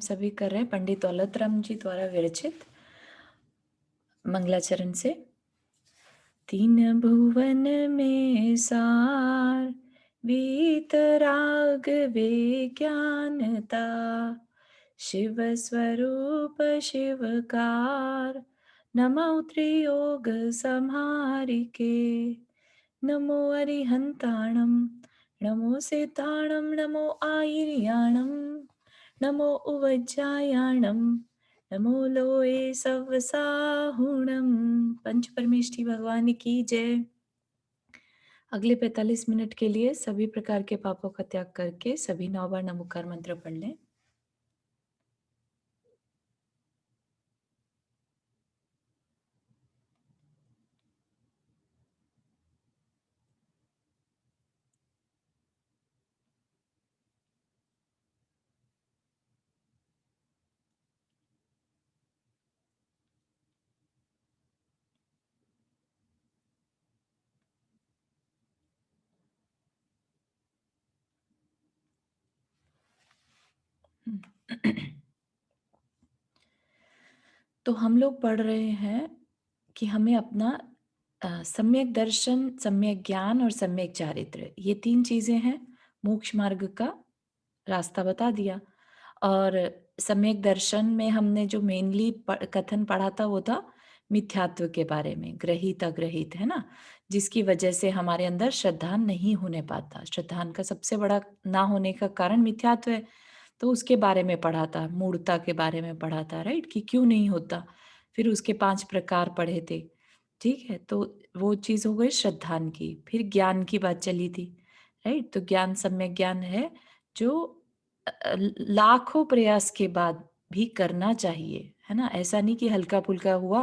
सभी कर रहे हैं पंडित दौलतराम जी द्वारा विरचित मंगलाचरण से। तीन भुवन में सार वीतराग विज्ञानता, शिव स्वरूप शिवकार, नमो त्रियोग संहारिके, नमो अरिहंताणम, नमो सिद्धाणम, नमो आयर्याणम, नमो उवज्जायाणम, नमो लोए सवसाहुणम। पंच परमेष्ठी भगवान की जय। अगले 45 मिनट के लिए सभी प्रकार के पापों का त्याग करके सभी 9 बार नमोकार मंत्र पढ़ लें। तो हम लोग पढ़ रहे हैं कि हमें अपना सम्यक दर्शन, सम्यक ज्ञान और सम्यक चारित्र, ये 3 चीज़ें हैं। मोक्ष मार्ग का रास्ता बता दिया। और सम्यक दर्शन में हमने जो मेनली कथन पढ़ा था वो था मिथ्यात्व के बारे में, ग्रहित अग्रहित, है ना? जिसकी वजह से हमारे अंदर श्रद्धा नहीं होने पाता। श्रद्धा का सबसे बड़ा ना होने का कारण मिथ्यात्व है। तो उसके बारे में पढ़ा था, मूढ़ता के बारे में पढ़ा था, राइट? कि क्यों नहीं होता। फिर उसके 5 प्रकार पढ़े थे। ठीक है? तो वो चीज़ हो गई श्रद्धान की। फिर ज्ञान की बात चली थी, राइट? तो ज्ञान सम्यक ज्ञान है जो लाखों प्रयास के बाद भी करना चाहिए, है ना? ऐसा नहीं कि हल्का-फुल्का हुआ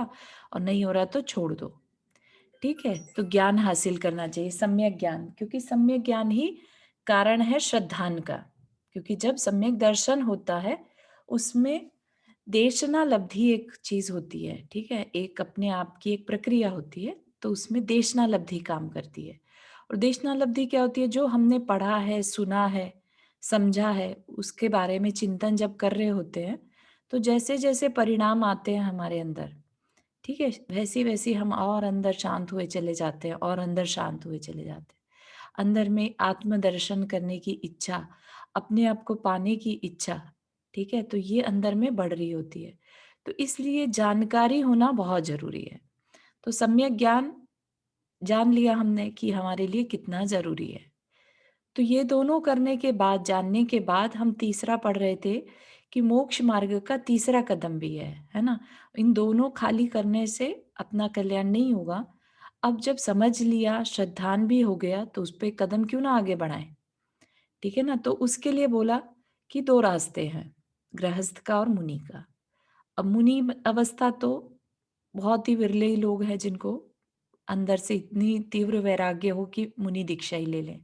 और नहीं हो रहा तो छोड़ दो। ठीक है? तो ज्ञान हासिल करना चाहिए, सम्यक ज्ञान, क्योंकि सम्यक ज्ञान ही कारण है श्रद्धान का। क्योंकि जब सम्यक दर्शन होता है, उसमें देशनालब्धि एक चीज़ होती है, ठीक है? एक अपने आप की एक प्रक्रिया होती है, तो उसमें देशनालब्धि काम करती है। और देशनालब्धि क्या होती है? जो हमने पढ़ा है, सुना है, समझा है, उसके बारे में चिंतन जब कर रहे होते हैं, तो जैसे-जैसे परिणाम आते हैं हमारे अंदर, ठीक है? वैसे-वैसे हम और अंदर शांत हुए चले जाते हैं और अंदर शांत हुए चले जाते हैं। अंदर में आत्मदर्शन करने की इच्छा, अपने आप को पाने की इच्छा, ठीक है? तो ये अंदर में बढ़ रही होती है। तो इसलिए जानकारी होना बहुत ज़रूरी है। तो सम्यक ज्ञान जान लिया हमने कि हमारे लिए कितना ज़रूरी है। तो ये दोनों करने के बाद, जानने के बाद हम तीसरा पढ़ रहे थे कि मोक्ष मार्ग का तीसरा कदम भी है ना? इन दोनों खाली करने से अपना कल्याण नहीं होगा। अब जब समझ लिया, श्रद्धान भी हो गया, तो उस पे कदम क्यों ना आगे बढ़ाएँ, ठीक है ना? तो उसके लिए बोला कि 2 रास्ते हैं, गृहस्थ का और मुनि का। अब मुनि अवस्था तो बहुत ही विरले ही लोग हैं जिनको अंदर से इतनी तीव्र वैराग्य हो कि मुनि दीक्षा ही ले लें।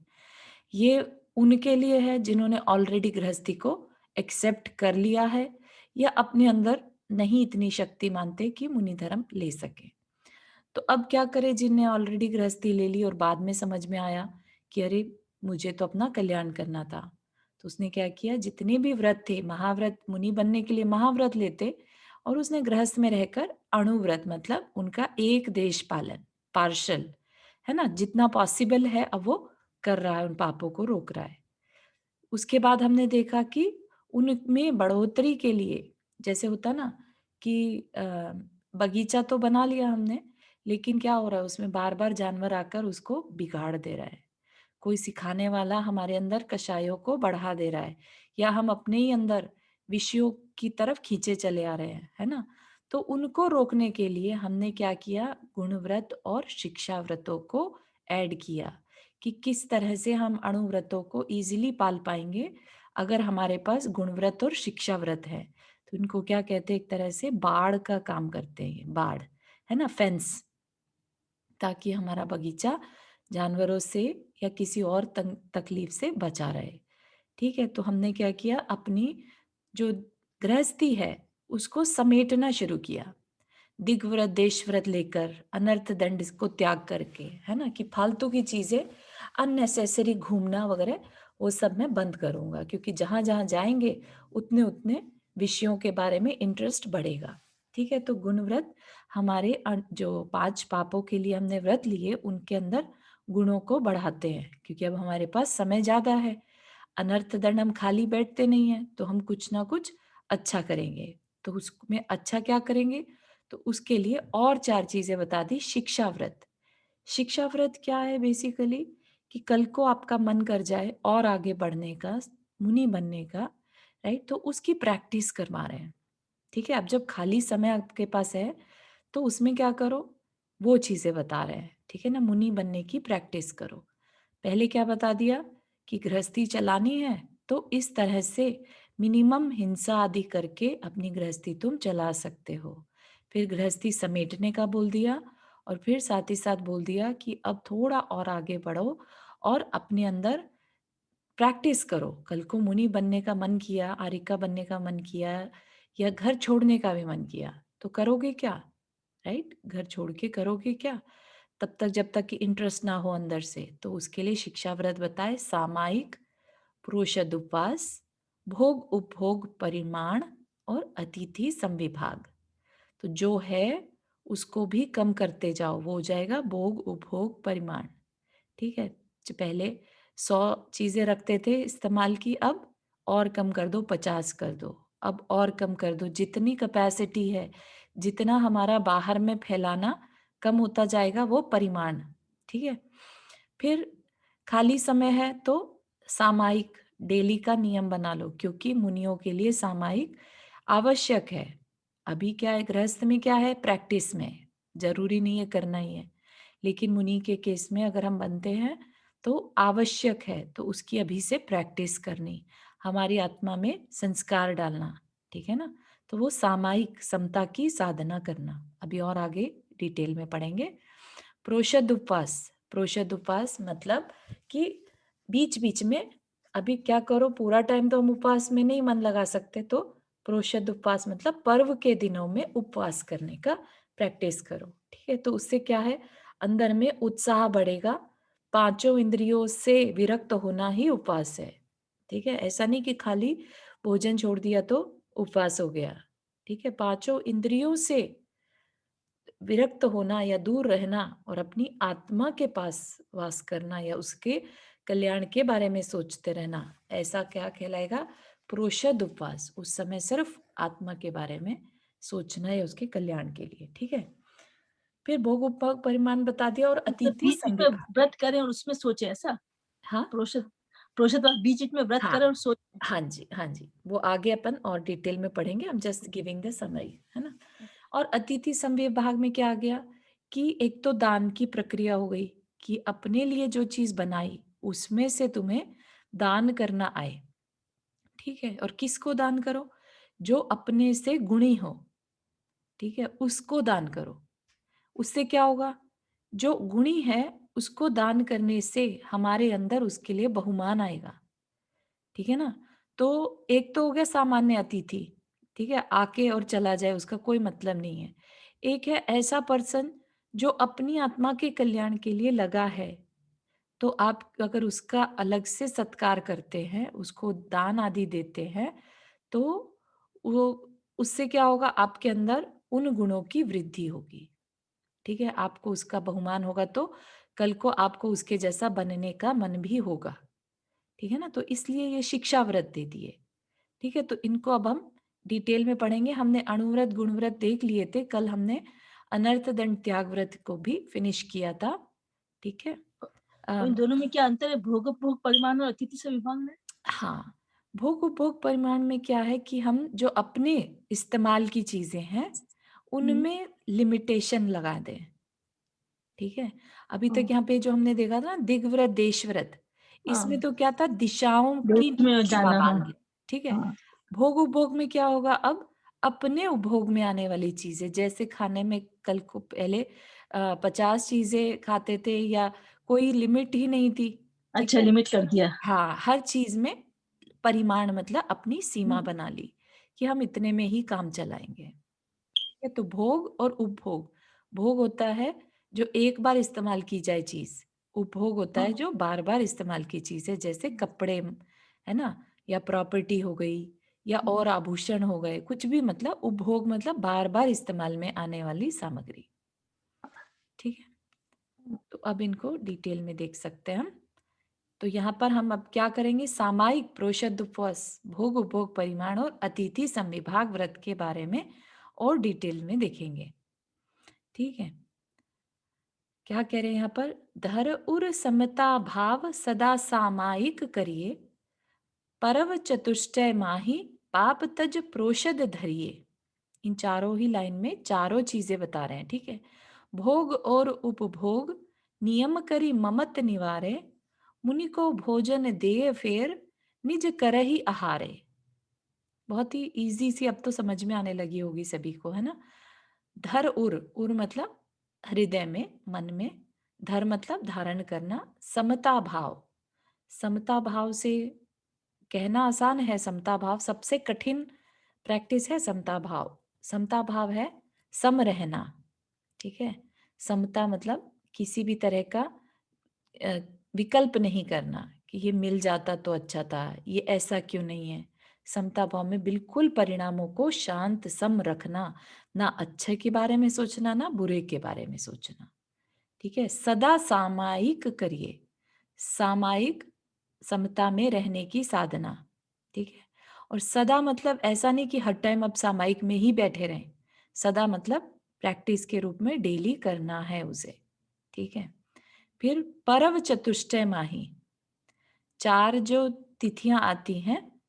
ये उनके लिए है जिन्होंने ऑलरेडी गृहस्थी को एक्सेप्ट कर लिया है या अपने अंदर नहीं इतनी शक्ति मानते कि मुनि धर्म ले सके। तो अब क्या करें जिनने ऑलरेडी गृहस्थी ले ली और बाद में समझ में आया कि अरे मुझे तो अपना कल्याण करना था। तो उसने क्या किया, जितने भी व्रत थे, महाव्रत, मुनि बनने के लिए महाव्रत लेते और उसने गृहस्थ में रहकर अणुव्रत, मतलब उनका एक देश पालन, पार्शल, है ना? जितना पॉसिबल है अब वो कर रहा है, उन पापों को रोक रहा है। उसके बाद हमने देखा कि उनमें बढ़ोतरी के लिए, जैसे होता ना कि बगीचा तो बना लिया हमने, लेकिन क्या हो रहा है उसमें बार-बार जानवर आकर उसको बिगाड़ दे रहा है। कोई सिखाने वाला हमारे अंदर कषायों को बढ़ा दे रहा है या हम अपने ही अंदर विषयों की तरफ खींचे चले आ रहे हैं, है ना? तो उनको रोकने के लिए हमने क्या किया, गुणव्रत और शिक्षा व्रतों को ऐड किया कि किस तरह से हम अणुव्रतों को ईज़िली पाल पाएँगे अगर हमारे पास गुणव्रत और शिक्षा व्रत है। तो इनको क्या कहते हैं, एक तरह से बाड़ का काम करते हैं ये, बाड़, है ना? फेंस, ताकि हमारा बगीचा जानवरों से या किसी और तकलीफ से बचा रहे। ठीक है? तो हमने क्या किया, अपनी जो गृहस्थी है उसको समेटना शुरू किया। दिग्व्रत, देशव्रत लेकर, अनर्थ दंड को त्याग करके, है ना? कि फालतू की चीज़ें, अननेसेसरी घूमना वगैरह वो सब मैं बंद करूँगा, क्योंकि जहाँ-जहाँ जाएँगे उतने-उतने विषयों के बारे में इंटरेस्ट बढ़ेगा। ठीक है? तो गुण व्रत हमारे जो 5 पापों के लिए हमने व्रत लिए उनके अंदर गुणों को बढ़ाते हैं, क्योंकि अब हमारे पास समय ज़्यादा है। अनर्थ दंड हम खाली बैठते नहीं हैं, तो हम कुछ ना कुछ अच्छा करेंगे। तो उसमें अच्छा क्या करेंगे? तो उसके लिए और 4 चीज़ें बता दी। शिक्षा व्रत। शिक्षा व्रत क्या है बेसिकली? कि कल को आपका मन कर जाए और आगे बढ़ने का, मुनि बनने का, राइट? तो उसकी प्रैक्टिस करवा रहे हैं। ठीक है? अब जब खाली समय आपके पास है, तो उसमें क्या करो? वो चीज़ें बता रहे हैं। ठीक है ना? मुनि बनने की प्रैक्टिस करो। पहले क्या बता दिया? कि गृहस्थी चलानी है, तो इस तरह से मिनिमम हिंसा आदि करके अपनी गृहस्थी तुम चला सकते हो। फिर गृहस्थी समेटने का बोल दिया, और फिर साथ ही साथ बोल दिया कि अब थोड़ा और आगे बढ़ो और अपने अंदर प्रैक्टिस करो। कल को मुनि बनने का मन किया, आरिका बनने का मन किया, या घर छोड़ने का भी मन किया, तो करोगे क्या? राइट? घर छोड़ के करोगे क्या? तब तक जब तक कि इंटरेस्ट ना हो अंदर से। तो उसके लिए शिक्षा व्रत बताए, सामायिक, पुरुषद उपवास, भोग उपभोग परिमाण और अतिथि संविभाग। तो जो है उसको भी कम करते जाओ, वो हो जाएगा भोग उपभोग परिमाण। ठीक है? जो पहले 100 चीज़ें रखते थे इस्तेमाल की, अब और कम कर दो, 50 कर दो। अब और कम कर दो, जितनी कैपेसिटी है, जितना हमारा बाहर में फैलाना कम होता जाएगा, वो परिमाण। ठीक है? फिर खाली समय है तो सामायिक, डेली का नियम बना लो, क्योंकि मुनियों के लिए सामायिक आवश्यक है। अभी क्या है, गृहस्थ में क्या है, प्रैक्टिस में, ज़रूरी नहीं है करना ही है। लेकिन मुनि के केस में अगर हम बनते हैं तो आवश्यक है, तो उसकी अभी से प्रैक्टिस करनी, हमारी आत्मा में संस्कार डालना। ठीक है ना? तो वो सामायिक समता की साधना करना, अभी और आगे डिटेल में पढ़ेंगे। प्रोषद उपवास। प्रोषद उपवास मतलब कि बीच-बीच में, अभी क्या करो, पूरा टाइम तो हम उपवास में नहीं मन लगा सकते, तो प्रोषद उपवास मतलब पर्व के दिनों में उपवास करने का प्रैक्टिस करो। ठीक है? तो उससे क्या है, अंदर में उत्साह बढ़ेगा। पाँचों इंद्रियों से विरक्त होना ही उपवास है। ठीक है? ऐसा नहीं कि खाली भोजन छोड़ दिया तो उपवास हो गया। ठीक है? पाँचों इंद्रियों से विरक्त होना या दूर रहना और अपनी आत्मा के पास वास करना या उसके कल्याण के बारे में सोचते रहना, ऐसा क्या कहलाएगा, प्रोषद उपवास। उस समय सिर्फ आत्मा के बारे में सोचना है उसके कल्याण के लिए। ठीक है? फिर भोग उपभोग परिमाण बता दिया और मतलब अतिथि बीच-बीच में संविभाग। व्रत करें और उसमें सोचें, ऐसा? हाँ, प्रोषद प्रोषद वाला बीच-बीच में व्रत हाँ, करें और सोचें। हाँ जी, हाँ जी, वो आगे अपन और डिटेल में पढ़ेंगे, I am just giving the summary, है ना? और अतिथि संविभाग में क्या आ गया, कि एक तो दान की प्रक्रिया हो गई, कि अपने लिए जो चीज़ बनाई उसमें से तुम्हें दान करना आए। ठीक है? और किसको दान करो? जो अपने से गुणी हो। ठीक है? उसको दान करो। उससे क्या होगा? जो गुणी है उसको दान करने से हमारे अंदर उसके लिए बहुमान आएगा। ठीक है ना? तो एक तो हो गया सामान्य अतिथि, ठीक है? आके और चला जाए, उसका कोई मतलब नहीं है। एक है ऐसा पर्सन जो अपनी आत्मा के कल्याण के लिए लगा है, तो आप अगर उसका अलग से सत्कार करते हैं, उसको दान आदि देते हैं, तो वो, उससे क्या होगा, आपके अंदर उन गुणों की वृद्धि होगी। ठीक है? आपको उसका बहुमान होगा, तो कल को आपको उसके जैसा बनने का मन भी होगा। ठीक है ना? तो इसलिए ये शिक्षा व्रत दे दिए। ठीक है? तो इनको अब हम डिटेल में पढ़ेंगे। हमने अणुव्रत, गुणव्रत देख लिए थे। कल हमने अनर्थ दंड त्याग व्रत को भी फिनिश किया था। ठीक है? और इन अम, दोनों में क्या अंतर है? भोग परिमाण और अतिथि से विभाग में? हाँ, भोग उपभोग परिमाण में क्या है कि हम जो अपने इस्तेमाल की चीज़ें हैं, हुँ। उनमें लिमिटेशन लगा दें। ठीक है? अभी तक हाँ, यहाँ पे जो हमने देखा था ना, दिग्व्रत, देशव्रत, इसमें हाँ। तो क्या था, दिशाओं की देश में सीमा जाना, हाँ, बाँध ली। ठीक है? हाँ। भोग उपभोग में क्या होगा अब, अपने उपभोग में आने वाली चीज़ें, जैसे खाने में कल को पहले 50 चीज़ें खाते थे या कोई लिमिट ही नहीं थी। ठीक अच्छा, है? लिमिट कर दिया। हाँ, हर चीज़ में परिमाण मतलब अपनी सीमा हुँ, बना ली, कि हम इतने में ही काम चलाएँगे। ठीक है? तो भोग और उपभोग, भोग होता है जो एक बार इस्तेमाल की जाए चीज़, उपभोग होता है हाँ। जो बार-बार इस्तेमाल की चीज़ है, जैसे कपड़े, है ना? या प्रॉपर्टी हो गई, या और आभूषण हो गए, कुछ भी, मतलब उपभोग मतलब बार-बार इस्तेमाल में आने वाली सामग्री। ठीक है? तो अब इनको डिटेल में देख सकते हैं हम। तो यहाँ पर हम अब क्या करेंगे, सामायिक प्रोषद उपवास, भोग उपभोग परिमाण और अतिथि समविभाग व्रत के बारे में और डिटेल में देखेंगे। ठीक है? क्या कह रहे हैं यहाँ पर, धर उर समता भाव सदा सामायिक करिए, परव चतुष्टय माही पाप तज प्रोषद धरिए। इन चारों ही लाइन में चारों चीजें बता रहे हैं। ठीक है? भोग और उपभोग नियम करी ममत निवारे, मुनि को भोजन दे फेर निज करहि आहारे। बहुत ही इजी सी अब तो समझ में आने लगी होगी सभी को, है ना? धर उर, उर मतलब हृदय में, मन में। धर मतलब धारण करना। समता भाव, समता भाव से कहना आसान है, समता भाव सबसे कठिन प्रैक्टिस है। समता भाव, समता भाव है सम रहना। ठीक है? समता मतलब किसी भी तरह का अ, विकल्प नहीं करना कि ये मिल जाता तो अच्छा था, ये ऐसा क्यों नहीं है। समता भाव में बिल्कुल परिणामों को शांत सम रखना, ना अच्छे के बारे में सोचना ना बुरे के बारे में सोचना। ठीक है? सदा सामायिक करिए, सामायिक समता में रहने की साधना। ठीक है? और सदा मतलब ऐसा नहीं कि हर टाइम अब सामायिक में ही बैठे रहें। सदा मतलब प्रैक्टिस के रूप में डेली करना है उसे। ठीक है? फिर परव चतुष्टय माही, चार जो तिथियां आती हैं,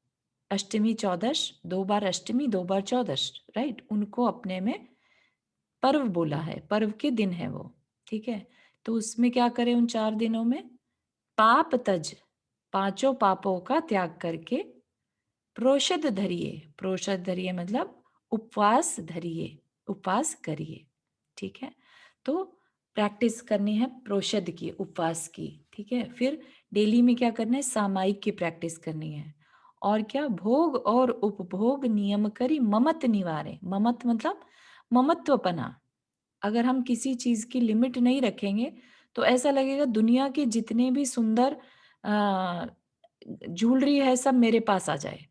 अष्टमी चौदश, 2 बार अष्टमी 2 बार चौदश, राइट, उनको अपने में पर्व बोला है, पर्व के दिन है वो। ठीक है? तो उसमें क्या करें उन 4 दिनों में, पाप तज, पांचों पापों का त्याग करके, प्रोषद धरिए, प्रोषद धरिए मतलब उपवास धरिए, उपवास करिए। ठीक है? तो प्रैक्टिस करनी है प्रोषद की, उपवास की। ठीक है? फिर डेली में क्या करना है, सामायिक की प्रैक्टिस करनी है। और क्या, भोग और उपभोग नियम करी ममत निवारे। ममत मतलब ममत्वपना। अगर हम किसी चीज की लिमिट नहीं रखेंगे तो ऐसा लगेगा दुनिया के जितने भी सुंदर ज्वेलरी है सब मेरे पास आ जाए।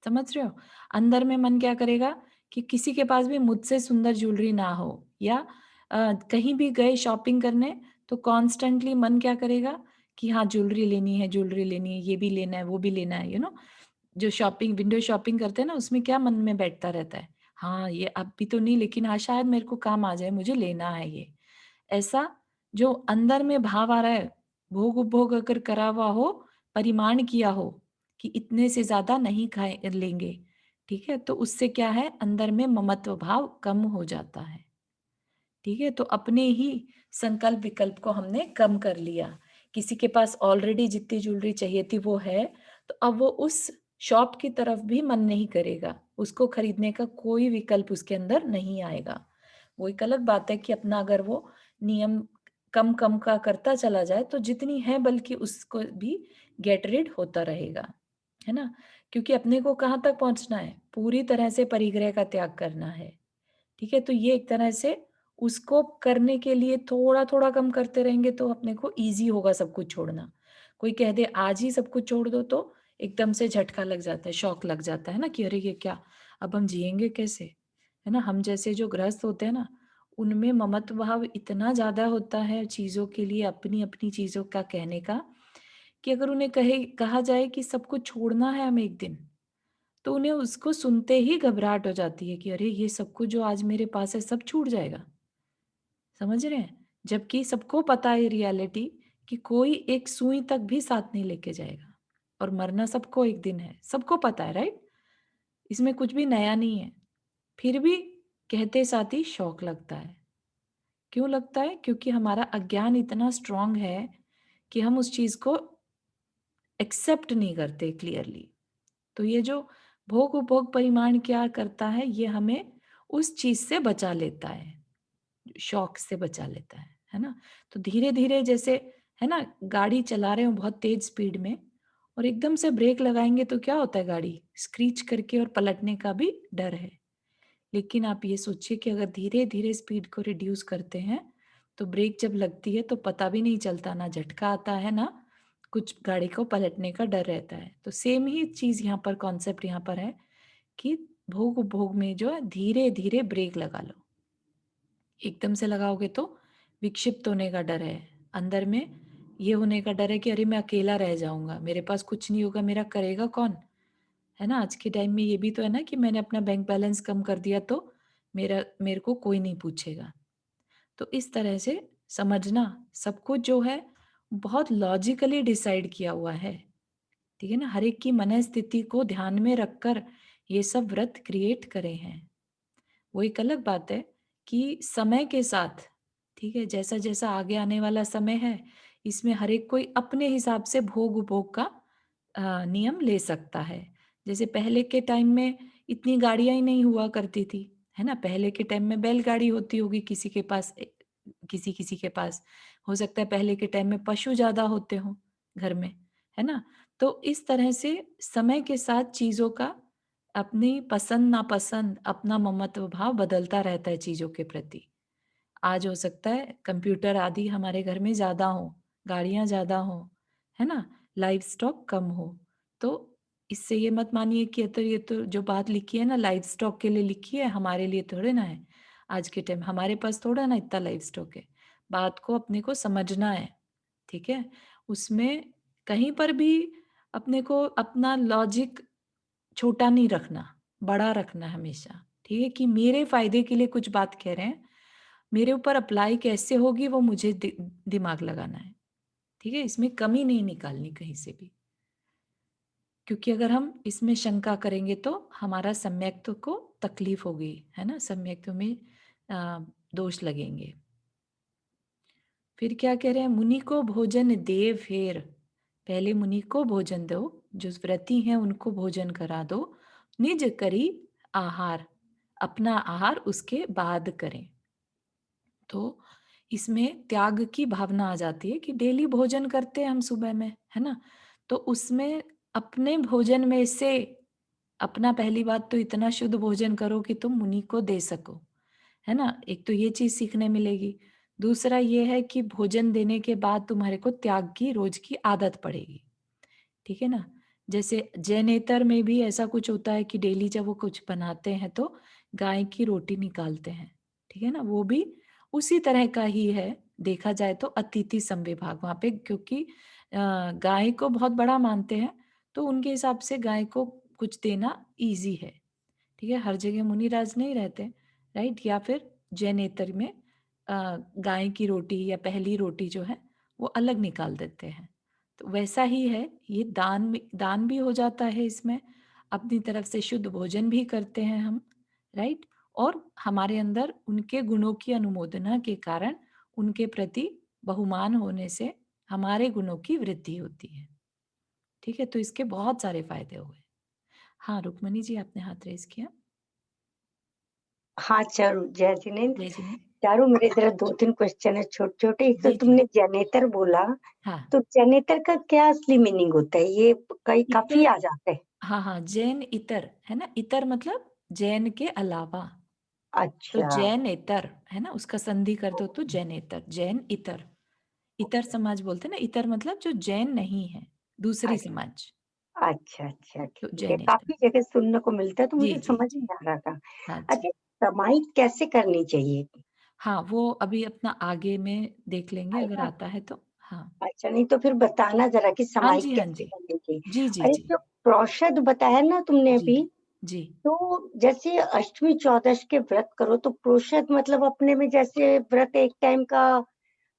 समझ रहे हो? अंदर में मन क्या करेगा कि किसी के पास भी मुझसे सुंदर ज्वेलरी ना हो। या कहीं भी गए शॉपिंग करने तो कॉन्स्टेंटली मन क्या करेगा कि हाँ ज्वेलरी लेनी है, ज्वेलरी लेनी है, ये भी लेना है, वो भी लेना है, जो शॉपिंग, विंडो शॉपिंग करते हैं ना, उसमें क्या मन में बैठता रहता है, हाँ ये अभी तो नहीं लेकिन हाँ शायद मेरे को काम आ जाए, मुझे लेना है ये। ऐसा जो अंदर में भाव आ रहा है, भोग उपभोग अगर करा हुआ हो, परिमाण किया हो कि इतने से ज्यादा नहीं खाए लेंगे। ठीक है? तो उससे क्या है, अंदर में ममत्व भाव कम हो जाता है। ठीक है? तो अपने ही संकल्प विकल्प को हमने कम कर लिया। किसी के पास ऑलरेडी जितनी ज्वेलरी चाहिए थी वो है, तो अब वो उस शॉप की तरफ भी मन नहीं करेगा। उसको खरीदने का कोई विकल्प उसके अंदर नहीं आएगा। वो एक अलग बात है कि अपना अगर वो नियम कम-कम का करता चला जाए तो जितनी है बल्कि उसको भी गेट रिड होता रहेगा। है ना? क्योंकि अपने को कहाँ तक पहुँचना है? पूरी तरह से परिग्रह का त्याग करना है। ठीक है? तो ये एक तरह से उसको करने के लिए थोड़ा-थोड़ा कम करते रहेंगे तो अपने को ईज़ी होगा सब कुछ छोड़ना। कोई कह दे आज ही सब कुछ छोड़ दो तो एकदम से झटका लग जाता है, शॉक लग जाता है ना कि अरे ये क्या? अब हम जिएँगे कैसे? है ना? हम जैसे जो गृहस्थ होते हैं ना, उनमें ममत्व भाव इतना ज़्यादा होता है चीज़ों के लिए, अपनी-अपनी चीज़ों का कहने का, कि अगर उन्हें कहा जाए कि सब कुछ छोड़ना है हमें एक दिन, तो उन्हें उसको सुनते ही घबराहट हो जाती है कि अरे ये सब कुछ जो आज मेरे पास है सब छूट जाएगा। समझ रहे हैं? जबकि सबको पता है रियलिटी कि कोई एक सुई तक भी साथ नहीं लेके जाएगा और मरना सबको एक दिन है। सबको पता है, राइट? इसमें कुछ भी नया नहीं है। फिर भी कहते साथ ही शौक लगता है। क्यों लगता है? क्योंकि हमारा अज्ञान इतना स्ट्रांग है कि हम उस चीज़ को एक्सेप्ट नहीं करते क्लियरली। तो ये जो भोग उपभोग परिमाण क्या करता है, ये हमें उस चीज़ से बचा लेता है, शौक से बचा लेता है ना? तो धीरे-धीरे जैसे, है ना, गाड़ी चला रहे हो बहुत तेज़ स्पीड में और एकदम से ब्रेक लगाएँगे तो क्या होता है, गाड़ी स्क्रीच करके और पलटने का भी डर है। लेकिन आप ये सोचिए कि अगर धीरे-धीरे स्पीड को रिड्यूस करते हैं, तो ब्रेक जब लगती है तो पता भी नहीं चलता, ना झटका आता है, ना कुछ गाड़ी को पलटने का डर रहता है। तो सेम ही चीज़ यहाँ पर, कॉन्सेप्ट यहाँ पर है कि भोग उपभोग में जो है धीरे-धीरे ब्रेक लगा लो। एकदम से लगाओगे तो विक्षिप्त होने का डर है। अंदर में ये होने का डर है कि अरे मैं अकेला रह जाऊँगा, मेरे पास कुछ नहीं होगा, मेरा करेगा कौन? है ना? आज के टाइम में ये भी तो है ना कि मैंने अपना बैंक बैलेंस कम कर दिया तो मेरे को कोई नहीं पूछेगा। तो इस तरह से समझना सब कुछ जो है बहुत लॉजिकली डिसाइड किया हुआ है। ठीक है ना? हर एक की मनःस्थिति को ध्यान में रखकर ये सब व्रत क्रिएट करे हैं। वो एक अलग बात है कि समय के साथ, ठीक है, जैसा-जैसा आगे आने वाला समय है, इसमें हर एक कोई अपने हिसाब से भोग-उपभोग का नियम ले सकता है। जैसे पहले के टाइम में इतनी गाड़ियाँ ही नहीं हुआ करती थी, है ना? पहले के टाइम में बैलगाड़ी होती होगी किसी के पास, किसी-किसी के पास। हो सकता है पहले के टाइम में पशु ज़्यादा होते हों घर में, है ना? तो इस तरह से समय के साथ चीज़ों का अपनी पसंद-नापसंद, अपना ममत्व भाव बदलता रहता है चीज़ों के प्रति। आज हो सकता है कंप्यूटर आदि हमारे घर में ज़्यादा हों, गाड़ियाँ ज़्यादा हों, है ना? लाइवस्टॉक कम हो। तो इससे ये मत मानिए कि ये तो जो बात लिखी है ना लाइवस्टॉक के लिए लिखी है, हमारे लिए थोड़े ना है। आज के टाइम हमारे पास थोड़ा ना इतना लाइवस्टॉक है। बात को अपने को समझना है, ठीक है? उसमें कहीं पर भी अपने को अपना लॉजिक छोटा नहीं रखना, बड़ा रखना हमेशा, ठीक है? कि मेरे फ़ायदे के लिए कुछ बात कह रहे हैं, मेरे ऊपर अप्लाई कैसे होगी वो मुझे दिमाग लगाना है, ठीक है? इसमें कमी नहीं निकालनी कहीं से भी। क्योंकि अगर हम इसमें शंका करेंगे तो हमारा सम्यक्त्व को तकलीफ होगी, है ना? सम्यक्त्व में अ, दोष लगेंगे। फिर क्या कह रहे हैं? मुनि को भोजन दे फेर, पहले मुनि को भोजन दो, जो व्रती हैं उनको भोजन करा दो, निज करी आहार, अपना आहार उसके बाद करें। तो इसमें त्याग की भावना आ जाती है कि डेली भोजन करते हैं हम सुबह में, है ना? तो उसमें अपने भोजन में से अपना पहली बात तो इतना शुद्ध भोजन करो कि तुम मुनि को दे सको, है ना? एक तो ये चीज़ सीखने मिलेगी। दूसरा ये है कि भोजन देने के बाद तुम्हारे को त्याग की रोज़ की आदत पड़ेगी, ठीक है ना? जैसे जैनेतर में भी ऐसा कुछ होता है कि डेली जब वो कुछ बनाते हैं तो गाय की रोटी निकालते हैं, ठीक है ना? वो भी उसी तरह का ही है, देखा जाए तो अतिथि समविभाग वहाँ पे क्योंकि गाय को बहुत बड़ा मानते हैं, तो उनके हिसाब से गाय को कुछ देना ईज़ी है। ठीक है? हर जगह मुनिराज नहीं रहते, राइट? या फिर जैनेतर में गाय की रोटी या पहली रोटी जो है, वो अलग निकाल देते हैं। तो वैसा ही है, ये दान भी हो जाता है इसमें, अपनी तरफ से शुद्ध भोजन भी करते हैं हम, राइट? और हमारे अंदर उनके गुणों की अनुमोदना के कारण उनके प्रति बहुमान होने से हमारे गुणों की वृद्धि होती है। ठीक है? तो इसके बहुत सारे फ़ायदे हुए। हाँ, रुक्मणी जी आपने हाथ रेज़ किया। हाँ, ज़रूर, जय जिनेंद्र। जय जिनेंद्र। चारों मेरे इधर 2-3 क्वेश्चन है छोटे-छोटे। एक तो जी, जी। तुमने जनरेटर बोला, हाँ, तो जनरेटर का क्या असली मीनिंग होता है? ये कई काफ़ी इतर आ जाता है। हाँ, हाँ, जैन इतर, है ना? इतर मतलब जैन के अलावा, तो अच्छा। जैनेतर, है ना? उसका संधि कर दो तो जैनेतर, जैन इतर। इतर समाज बोलते हैं ना, इतर मतलब जो जैन नहीं है, दूसरी अच्छा, समाज, अच्छा, तो ठीक है। जैनेतर। काफ़ी जगह सुनने को मिलता है, तो जी, मुझे जी, समझ जी। नहीं आ रहा था। हाँ जी। अच्छा, समाई कैसे करनी चाहिए? हाँ, वो अभी अपना आगे में देख लेंगे अगर आएगा? आता है तो। हाँ। अच्छा, नहीं तो फिर बताना ज़रा कि हाँ समाई जी, हाँ कैसे जी। करनी चाहिए? जी, जी, और एक जी। जो प्रोषद बताया ना तुमने जी, अभी, जी। तो जैसे अष्टमी चौदश के व्रत करो तो प्रोषद मतलब अपने में जैसे व्रत एक टाइम का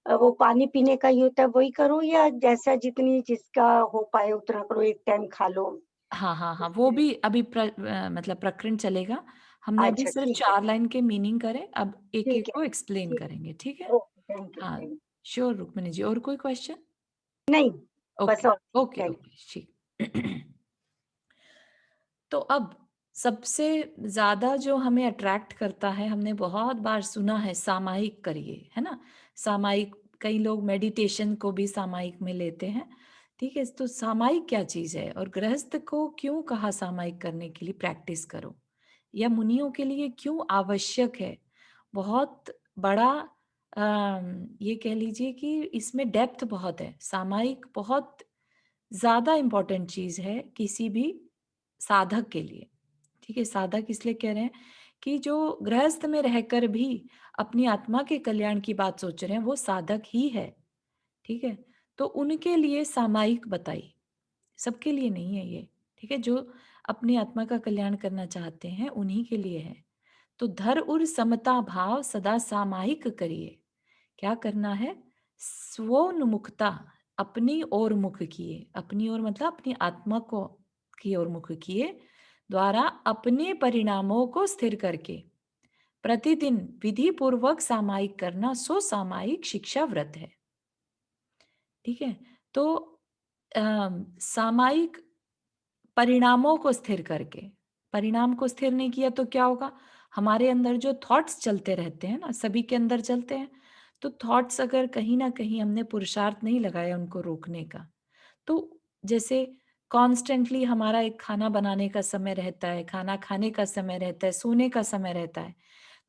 वो पानी पीने का ही होता है वही करो या जैसा जितनी जिसका हो पाए उतना करो, एक टाइम खा लो? हाँ, हाँ, हाँ, वो भी अभी मतलब प्रकरण चलेगा। हमने अभी अच्छा सिर्फ़ ठीक है, 4 लाइन के मीनिंग करे, अब ठीक एक-एक है, को एक्सप्लेन ठीक करेंगे, ठीक है? है। ओके, थैंक यू, हाँ, थैंक श्योर रुक्मिणी जी और कोई क्वेश्चन? नहीं, बस ओके, और ओके, थैंक ओके, ठीक। तो अब सबसे ज़्यादा जो हमें अट्रैक्ट करता है, हमने बहुत बार सुना है सामायिक करिए, है ना? सामायिक कई लोग मेडिटेशन को भी सामायिक में लेते हैं, ठीक है? तो सामायिक क्या चीज़ है और गृहस्थ को क्यों कहा सामायिक करने के लिए प्रैक्टिस करो? या मुनियों के लिए क्यों आवश्यक है? बहुत बड़ा ये कह लीजिए कि इसमें डेप्थ बहुत है, सामायिक बहुत ज़्यादा इम्पोर्टेंट चीज़ है किसी भी साधक के लिए, ठीक है, साधक इसलिए कह रहे हैं कि जो गृहस्थ में रहकर भी अपनी आत्मा के कल्याण की बात सोच रहे हैं वो साधक ही है। ठीक है, तो उनके लिए सामायिक बताई, सबके लिए नहीं है ये। ठीक है, जो अपनी आत्मा का कल्याण करना चाहते हैं उन्हीं के लिए है। तो धर उर समता भाव सदा सामायिक करिए। क्या करना है? स्वोन्मुखता, अपनी ओर मुख किए, अपनी ओर मतलब अपनी आत्मा को की ओर मुख किए, द्वारा अपने परिणामों को स्थिर करके प्रतिदिन विधि पूर्वक सामायिक करना सो सामायिक शिक्षा व्रत है। ठीक है, तो सामायिक परिणामों को स्थिर करके, परिणाम को स्थिर नहीं किया तो क्या होगा? हमारे अंदर जो थॉट्स चलते रहते हैं ना, सभी के अंदर चलते हैं, तो थॉट्स अगर कहीं ना कहीं हमने पुरुषार्थ नहीं लगाया उनको रोकने का, तो जैसे कॉन्स्टेंटली हमारा एक खाना बनाने का समय रहता है, खाना खाने का समय रहता है, सोने का समय रहता है,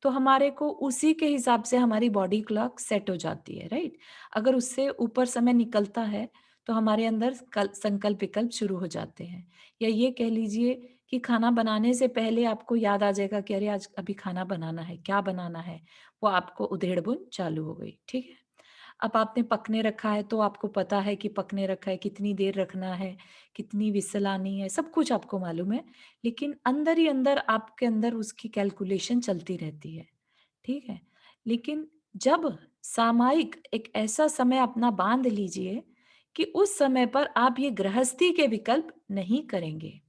तो हमारे को उसी के हिसाब से हमारी बॉडी क्लॉक सेट हो जाती है, राइट? अगर उससे ऊपर समय निकलता है तो हमारे अंदर संकल्प विकल्प शुरू हो जाते हैं। या ये कह लीजिए कि खाना बनाने से पहले आपको याद आ जाएगा कि अरे आज अभी खाना बनाना है, क्या बनाना है, वो आपको उधेड़-बुन चालू हो गई। ठीक है, अब आपने पकने रखा है तो आपको पता है कि पकने रखा है, कितनी देर रखना है, कितनी विसल आनी है, सब कुछ आपको मालूम है। लेकिन अंदर ही अंदर आपके अंदर उसकी कैलकुलेशन चलती रहती है। ठीक है, लेकिन जब सामायिक एक ऐसा समय अपना बांध लीजिए कि उस समय पर आप ये गृहस्थी के विकल्प नहीं करेंगे।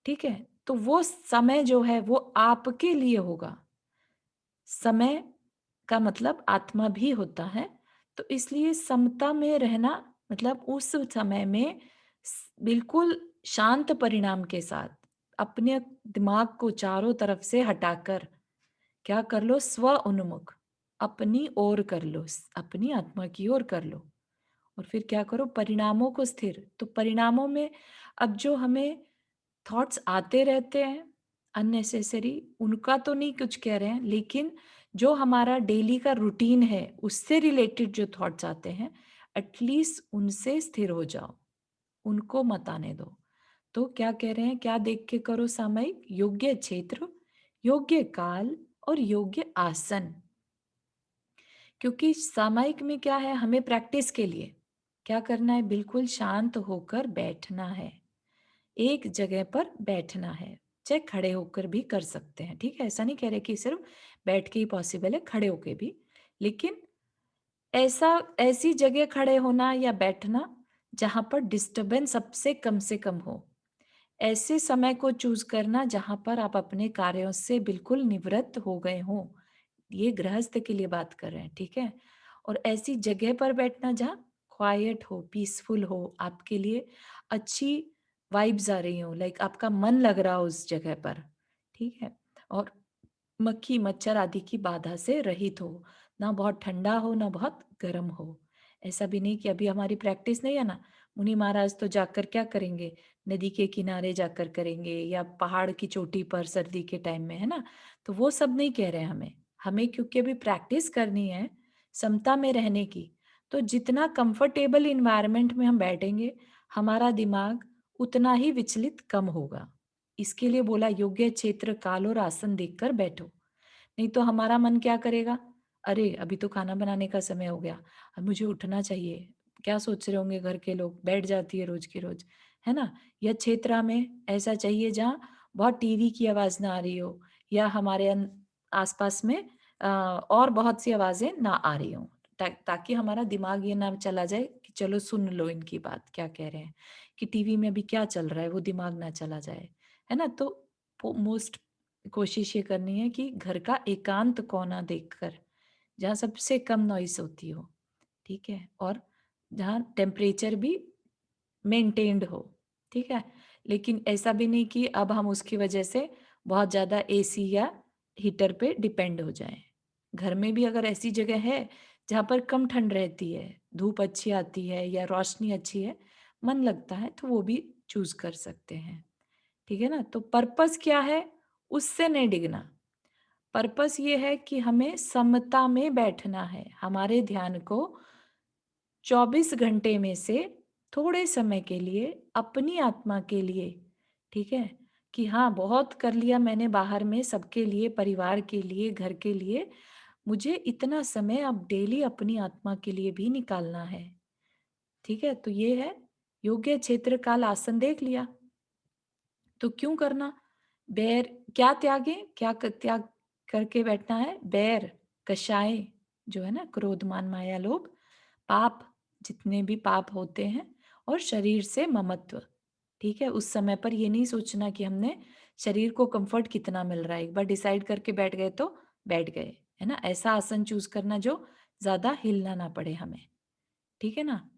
ठीक है, तो वो समय जो है वो आपके लिए होगा। समय का मतलब आत्मा भी होता है, तो इसलिए समता में रहना मतलब उस समय में बिल्कुल शांत परिणाम के साथ अपने दिमाग को चारों तरफ से हटाकर क्या कर लो? स्व उन्मुख, अपनी ओर कर लो, अपनी आत्मा की ओर कर लो। और फिर क्या करो? परिणामों को स्थिर। तो परिणामों में अब जो हमें थॉट्स आते रहते हैं अननेसेसरी, उनका तो नहीं कुछ कह रहे हैं, लेकिन जो हमारा डेली का रूटीन है उससे रिलेटेड जो थॉट्स आते हैं, एटलीस्ट उनसे स्थिर हो जाओ, उनको मत आने दो। तो क्या कह रहे हैं? क्या देख के करो सामयिक? योग्य क्षेत्र, योग्य काल और योग्य आसन। क्योंकि सामयिक में क्या है? हमें प्रैक्टिस के लिए क्या करना है? बिल्कुल शांत होकर बैठना है, एक जगह पर बैठना है, चाहे खड़े होकर भी कर सकते हैं। ठीक है, ऐसा नहीं कह रहे कि सिर्फ बैठ के ही पॉसिबल है, खड़े होके भी। लेकिन ऐसा ऐसी जगह खड़े होना या बैठना जहां पर डिस्टरबेंस सबसे कम से कम हो, ऐसे समय को चूज करना जहां पर आप अपने कार्यों से बिल्कुल निवृत्त हो गए हों। ये गृहस्थ के लिए बात कर रहे हैं। ठीक है, और ऐसी जगह पर बैठना जहाँ क्वाइट हो, पीसफुल हो, आपके लिए अच्छी वाइब्स आ रही हो, लाइक आपका मन लग रहा हो उस जगह पर। ठीक है, और मक्खी मच्छर आदि की बाधा से रहित हो, ना बहुत ठंडा हो ना बहुत गर्म हो। ऐसा भी नहीं कि अभी हमारी प्रैक्टिस नहीं है ना, मुनि महाराज तो जाकर क्या करेंगे? नदी के किनारे जाकर करेंगे या पहाड़ की चोटी पर सर्दी के टाइम में, है ना? तो वो सब नहीं कह रहे हैं हमें। हमें क्योंकि अभी प्रैक्टिस करनी है समता में रहने की, तो जितना कंफर्टेबल इन्वायरमेंट में हम बैठेंगे, हमारा दिमाग उतना ही विचलित कम होगा। इसके लिए बोला योग्य क्षेत्र, काल और आसन देखकर बैठो। नहीं तो हमारा मन क्या करेगा? अरे अभी तो खाना बनाने का समय हो गया, अब मुझे उठना चाहिए, क्या सोच रहे होंगे घर के लोग, बैठ जाती है रोज की रोज, है ना? या क्षेत्र में ऐसा चाहिए जहाँ बहुत टीवी की आवाज ना आ रही हो, या हमारे आसपास में और बहुत सी आवाजें ना आ रही हो, ताकि हमारा दिमाग ये ना चला जाए कि चलो सुन लो इनकी बात क्या कह रहे हैं, कि टीवी में अभी क्या चल रहा है वो दिमाग ना चला जाए, है ना? तो मोस्ट कोशिश ये करनी है कि घर का एकांत कोना देखकर जहाँ सबसे कम नॉइस होती हो। ठीक है, और जहाँ टेम्परेचर भी मेंटेन्ड हो। ठीक है, लेकिन ऐसा भी नहीं कि अब हम उसकी वजह से बहुत ज़्यादा एसी या हीटर पे डिपेंड हो जाएं। घर में भी अगर ऐसी जगह है जहाँ पर कम ठंड रहती है, धूप अच्छी आती है या रोशनी अच्छी है, मन लगता है, तो वो भी चूज कर सकते हैं। ठीक है ना? तो पर्पस क्या है? उससे नहीं डिगना। पर्पस ये है कि हमें समता में बैठना है, हमारे ध्यान को 24 घंटे में से थोड़े समय के लिए अपनी आत्मा के लिए, ठीक है, कि हाँ, बहुत कर लिया मैंने बाहर में सबके लिए, परिवार के लिए, घर के लिए, मुझे इतना समय अब डेली अपनी आत्मा के लिए भी निकालना है। ठीक है? तो ये है योग्य क्षेत्र काल आसन देख लिया। तो क्यों करना? बैर क्या त्यागें? क्या त्याग करके बैठना है? बैर, कषाय जो है ना क्रोध, मान, माया, लोभ, पाप जितने भी पाप होते हैं और शरीर से ममत्व। ठीक है? उस समय पर ये नहीं सोचना कि हमने शरीर को कंफर्ट कितना मिल रहा है। एक बार डिसाइड करके बैठ गए तो बैठ गए, है ना? ऐसा आसन चूज़ करना जो ज़्यादा हिलना ना पड़े हमें। ठीक है ना?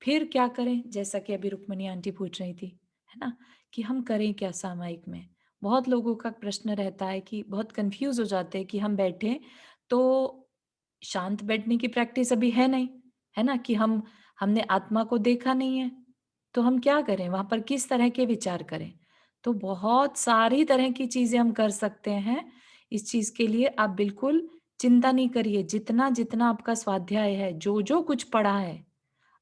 फिर क्या करें? जैसा कि अभी रुक्मिणी आंटी पूछ रही थी, है ना? कि हम करें क्या सामयिक में? बहुत लोगों का प्रश्न रहता है कि बहुत कन्फ्यूज़ हो जाते हैं कि हम बैठें तो शांत बैठने की प्रैक्टिस अभी है नहीं, है ना? कि हमने आत्मा को देखा नहीं है, तो हम क्या करें? वहाँ पर किस तरह के विचार करें? तो बहुत सारी तरह की चीज़ें हम कर सकते हैं। इस चीज़ के लिए आप बिल्कुल चिंता नहीं करिए। जितना-जितना आपका स्वाध्याय है, जो-जो कुछ पढ़ा है,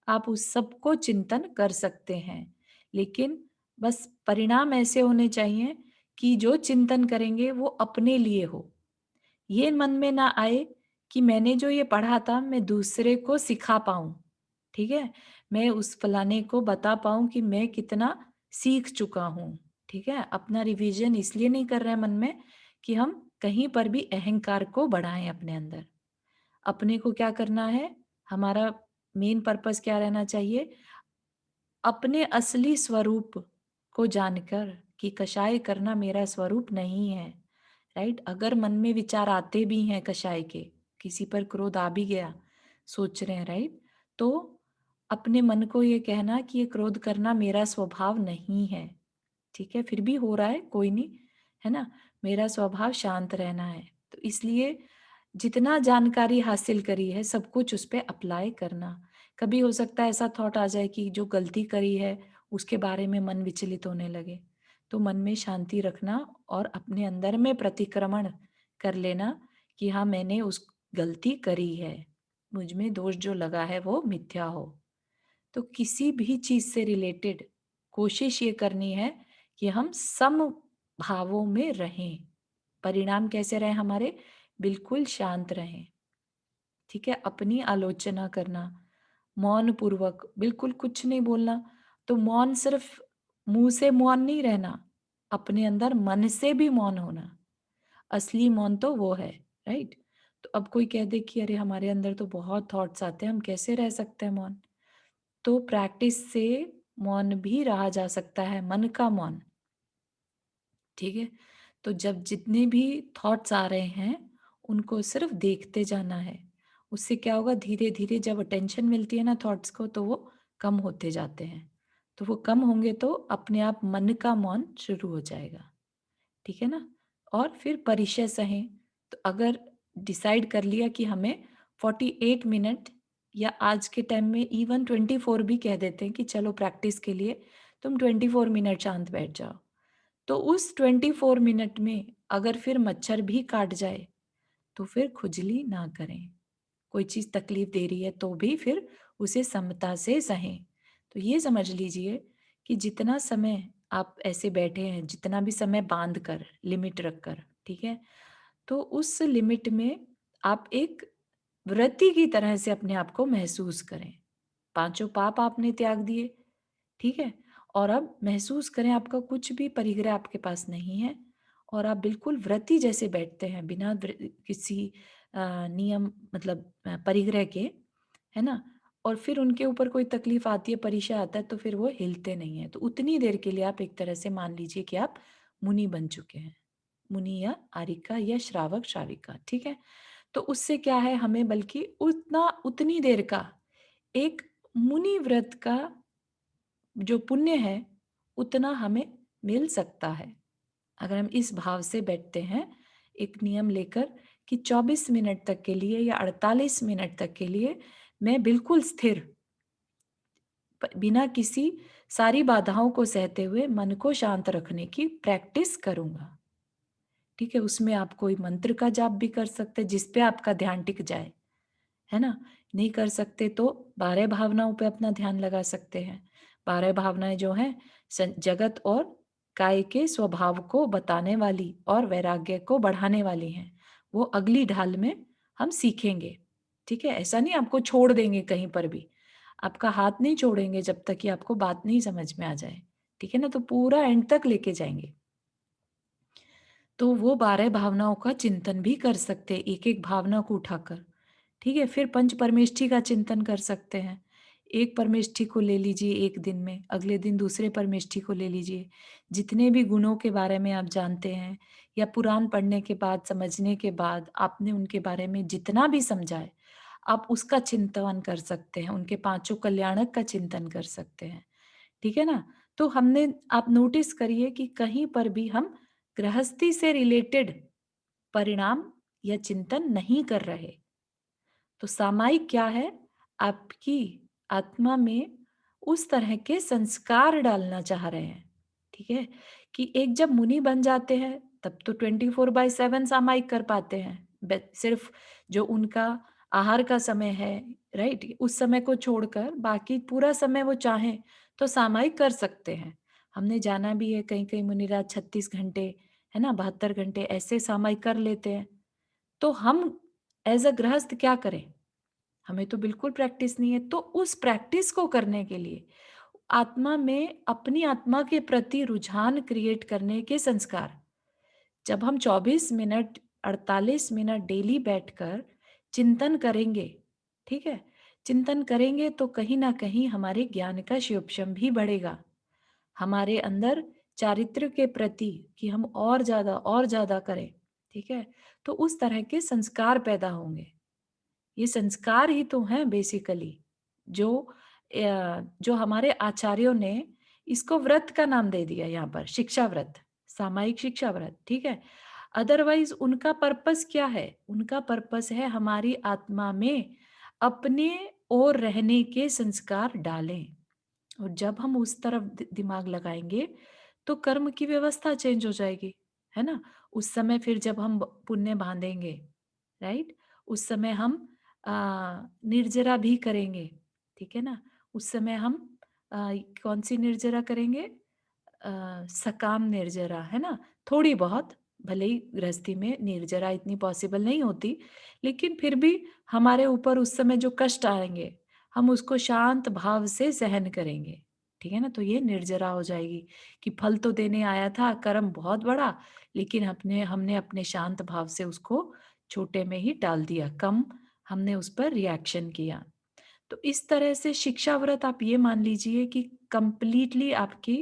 आप उस सब को चिंतन कर सकते हैं। लेकिन बस परिणाम ऐसे होने चाहिए कि जो चिंतन करेंगे वो अपने लिए हो। ये मन में ना आए कि मैंने जो ये पढ़ा था मैं दूसरे को सिखा पाऊँ, ठीक है? मैं उस फलाने को बता पाऊँ कि मैं कितना सीख चुका हूँ, ठीक है? अपना रिवीजन इसलिए नहीं कर रहे हैं मन में कि हम कहीं पर भी अहंकार को बढ़ाएँ अपने अंदर। अपने को क्या करना है? हमारा मेन पर्पस क्या रहना चाहिए? अपने असली स्वरूप को जानकर कि कषाय करना मेरा स्वरूप नहीं है, राइट? अगर मन में विचार आते भी हैं कषाय के, किसी पर क्रोध आ भी गया, सोच रहे हैं, राइट? तो अपने मन को ये कहना कि ये क्रोध करना मेरा स्वभाव नहीं है, ठीक है? फिर भी हो रहा है, कोई नहीं, है ना? मेरा स्वभाव शांत रहना है। तो इसलिए जितना जानकारी हासिल करी है, सब कुछ उस पे अप्लाई करना। कभी हो सकता है ऐसा थॉट आ जाए कि जो गलती करी है, उसके बारे में मन विचलित होने लगे। तो मन में शांति रखना और अपने अंदर में प्रतिक्रमण कर लेना कि हाँ, मैंने उस गलती करी है। मुझ में दोष जो लगा है वो मिथ्या हो। तो किसी भी चीज़ से रिलेटेड कोशिश ये करनी है कि हम सम भावों में रहें। परिणाम कैसे रहें हमारे? बिल्कुल शांत रहें। ठीक है? अपनी आलोचना करना, मौन पूर्वक बिल्कुल कुछ नहीं बोलना। तो मौन सिर्फ मुँह से मौन नहीं रहना, अपने अंदर मन से भी मौन होना। असली मौन तो वो है, राइट? तो अब कोई कह दे कि अरे हमारे अंदर तो बहुत थॉट्स आते हैं, हम कैसे रह सकते हैं मौन? तो प्रैक्टिस से मौन भी रहा जा सकता है, मन का मौन। ठीक है? तो जब जितने भी थॉट्स आ रहे हैं, उनको सिर्फ देखते जाना है। उससे क्या होगा, धीरे-धीरे जब अटेंशन मिलती है ना थॉट्स को, तो वो कम होते जाते हैं। तो वो कम होंगे तो अपने आप मन का मौन शुरू हो जाएगा। ठीक है ना? और फिर परिचय सहें। तो अगर डिसाइड कर लिया कि हमें 48 मिनट या आज के टाइम में इवन 24 भी कह देते हैं कि चलो प्रैक्टिस के लिए तुम 24 मिनट शांत बैठ जाओ। तो उस 24 मिनट में अगर फिर मच्छर भी काट जाए, तो फिर खुजली ना करें। कोई चीज़ तकलीफ दे रही है तो भी फिर उसे समता से सहें। तो ये समझ लीजिए कि जितना समय आप ऐसे बैठे हैं, जितना भी समय बाँध कर, लिमिट रखकर, ठीक है? तो उस लिमिट में आप एक व्रती की तरह से अपने आप को महसूस करें। पाँचों पाप आपने त्याग दिए, ठीक है? और अब महसूस करें आपका कुछ भी परिग्रह आपके पास नहीं है और आप बिल्कुल व्रती जैसे बैठते हैं बिना किसी नियम मतलब परिग्रह के, है ना? और फिर उनके ऊपर कोई तकलीफ आती है, परिचय आता है तो फिर वो हिलते नहीं हैं। तो उतनी देर के लिए आप एक तरह से मान लीजिए कि आप मुनि बन चुके हैं। मुनि या आरिका या श्रावक श्राविका, ठीक है? तो उससे क्या है, हमें बल्कि उतनी देर का एक मुनि व्रत का जो पुण्य है उतना हमें मिल सकता है। अगर हम इस भाव से बैठते हैं, एक नियम लेकर कि 24 मिनट तक के लिए या 48 मिनट तक के लिए मैं बिल्कुल स्थिर बिना किसी सारी बाधाओं को सहते हुए मन को शांत रखने की प्रैक्टिस करूंगा। ठीक है? उसमें आप कोई मंत्र का जाप भी कर सकते हैं जिस पे आपका ध्यान टिक जाए, है ना? नहीं कर सकते तो 12 भावनाओं पे अपना ध्यान लगा सकते हैं। 12 भावनाएं जो हैं जगत और काय के स्वभाव को बताने वाली और वैराग्य को बढ़ाने वाली हैं। वो अगली ढाल में हम सीखेंगे, ठीक है? ऐसा नहीं आपको छोड़ देंगे कहीं पर भी, आपका हाथ नहीं छोड़ेंगे जब तक कि आपको बात नहीं समझ में आ जाए, ठीक है ना? तो पूरा एंड तक लेके जाएंगे। तो वो 12 भावनाओं का चिंतन भी कर सकते हैं, एक-एक भावना को उठाकर, ठीक है? फिर पंच परमेष्ठी का चिंतन कर सकते हैं। एक परमेष्ठी को ले लीजिए एक दिन में, अगले दिन दूसरे परमेष्ठी को ले लीजिए। जितने भी गुणों के बारे में आप जानते हैं या पुराण पढ़ने के बाद, समझने के बाद आपने उनके बारे में जितना भी समझा है, आप उसका चिंतन कर सकते हैं, उनके पाँचों कल्याणक का चिंतन कर सकते हैं, ठीक है ना? तो हमने आप नोटिस करिए कि कहीं पर भी हम गृहस्थी से रिलेटेड परिणाम या चिंतन नहीं कर रहे। तो सामायिक क्या है? आपकी आत्मा में उस तरह के संस्कार डालना चाह रहे हैं, ठीक है? कि एक जब मुनि बन जाते हैं तब तो 24/7 सामायिक कर पाते हैं। सिर्फ जो उनका आहार का समय है, राइट? उस समय को छोड़कर बाकी पूरा समय वो चाहें तो सामायिक कर सकते हैं। हमने जाना भी है कहीं-कहीं मुनिराज 36 घंटे, है ना? 72 घंटे ऐसे सामायिक कर लेते हैं। तो हम एज़ अ गृहस्थ क्या करें? हमें तो बिल्कुल प्रैक्टिस नहीं है, तो उस प्रैक्टिस को करने के लिए आत्मा में अपनी आत्मा के प्रति रुझान क्रिएट करने के संस्कार, जब हम 24 मिनट 48 मिनट डेली बैठकर चिंतन करेंगे, ठीक है? चिंतन करेंगे तो कहीं ना कहीं हमारे ज्ञान का क्षोभशम भी बढ़ेगा, हमारे अंदर चारित्र के प्रति कि हम और ज्यादा करें, ठीक है? तो उस तरह के संस्कार पैदा होंगे। ये संस्कार ही तो हैं बेसिकली, जो जो हमारे आचार्यों ने इसको व्रत का नाम दे दिया यहाँ पर, शिक्षा व्रत, सामायिक शिक्षा व्रत, ठीक है? अदरवाइज उनका पर्पस क्या है? उनका पर्पस है हमारी आत्मा में अपने और रहने के संस्कार डालें। और जब हम उस तरफ दिमाग लगाएंगे तो कर्म की व्यवस्था चेंज हो जाएगी, है ना? उस समय फिर जब हम पुण्य बांधेंगे, राइट? उस समय हम निर्जरा भी करेंगे, ठीक है ना? उस समय हम कौन सी निर्जरा करेंगे? सकाम निर्जरा, है ना? थोड़ी बहुत, भले ही गृहस्थी में निर्जरा इतनी पॉसिबल नहीं होती, लेकिन फिर भी हमारे ऊपर उस समय जो कष्ट आएंगे हम उसको शांत भाव से सहन करेंगे, ठीक है ना? तो ये निर्जरा हो जाएगी कि फल तो देने आया था, कर्म बहुत बड़ा, लेकिन हमने हमने अपने शांत भाव से उसको छोटे में ही डाल दिया, कम हमने उस पर रिएक्शन किया। तो इस तरह से शिक्षा व्रत आप ये मान लीजिए कि कंप्लीटली आपकी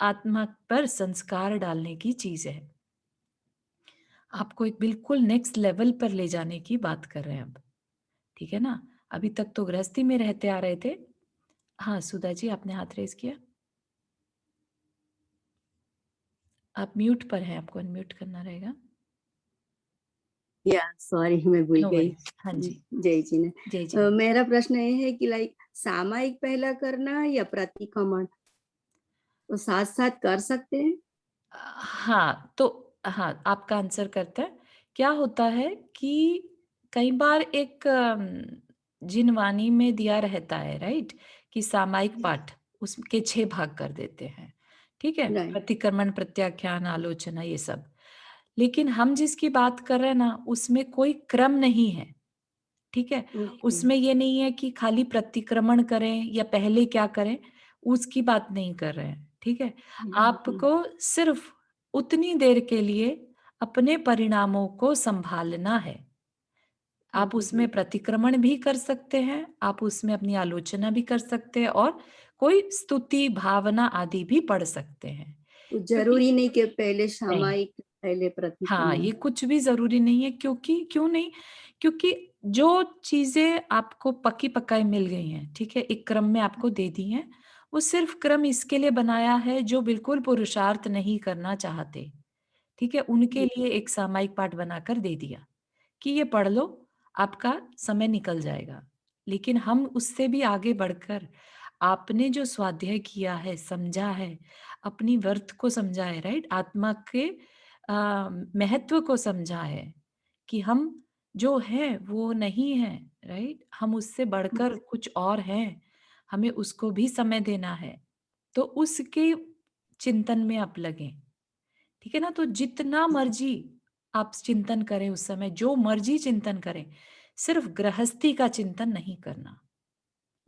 आत्मा पर संस्कार डालने की चीज है। आपको एक बिल्कुल नेक्स्ट लेवल पर ले जाने की बात कर रहे हैं अब, ठीक है ना? अभी तक तो गृहस्थी में रहते आ रहे थे। हाँ, सुधा जी आपने हाथ रेज़ किया। आप म्यूट पर हैं, आपको अनम्यूट करना रहेगा। या सॉरी मैं भूल नो गई। वरीज़। हाँ जी, जय जी ने जय जी। मेरा प्रश्न ये है कि लाइक सामायिक पहला करना या प्रतिक्रमण तो साथ साथ कर सकते हैं? हाँ, तो हाँ, आपका आंसर करते हैं। क्या होता है कि कई बार एक जिनवानी में दिया रहता है, राइट? कि सामायिक पाठ उसके 6 भाग कर देते हैं, ठीक है? राइट। प्रतिक्रमण, प्रत्याख्यान, आलोचना ये सब। लेकिन हम जिसकी बात कर रहे हैं ना, उसमें कोई क्रम नहीं है, ठीक है? ओके। उसमें ये नहीं है कि खाली प्रतिक्रमण करें या पहले क्या करें, उसकी बात नहीं कर रहे हैं, ठीक है? आपको सिर्फ उतनी देर के लिए अपने परिणामों को संभालना है। आप उसमें प्रतिक्रमण भी कर सकते हैं, आप उसमें अपनी आलोचना भी कर सकते हैं और कोई स्तुति, भावना आदि भी पढ़ सकते हैं। तो क्योंकि जरूरी नहीं कि पहले नहीं, सामायिक पहले हाँ, प्रतिक्रमण। ये कुछ भी ज़रूरी नहीं है, क्योंकि क्यों नहीं? क्योंकि जो चीज़ें आपको पकी-पकाई मिल गई हैं, ठीक है? एक क्रम में आपको दे दी हैं, वो सिर्फ़ क्रम इसके लिए बनाया है जो बिल्कुल पुरुषार्थ नहीं करना चाहते, ठीक है? उनके लिए एक सामायिक पाठ बनाकर दे दिया कि ये पढ़ लो, आपका समय निकल जाएगा। लेकिन हम उससे भी आगे बढ़कर आपने जो स्वाध्याय किया है, समझा है, अपनी वर्थ को समझा है, राइट? आत्मा के महत्व को समझा है कि हम जो हैं वो नहीं हैं, राइट? हम उससे बढ़कर कुछ और हैं, हमें उसको भी समय देना है। तो उसके चिंतन में आप लगें, ठीक है ना। तो जितना मर्जी आप चिंतन करें उस समय, जो मर्जी चिंतन करें, सिर्फ गृहस्थी का चिंतन नहीं करना।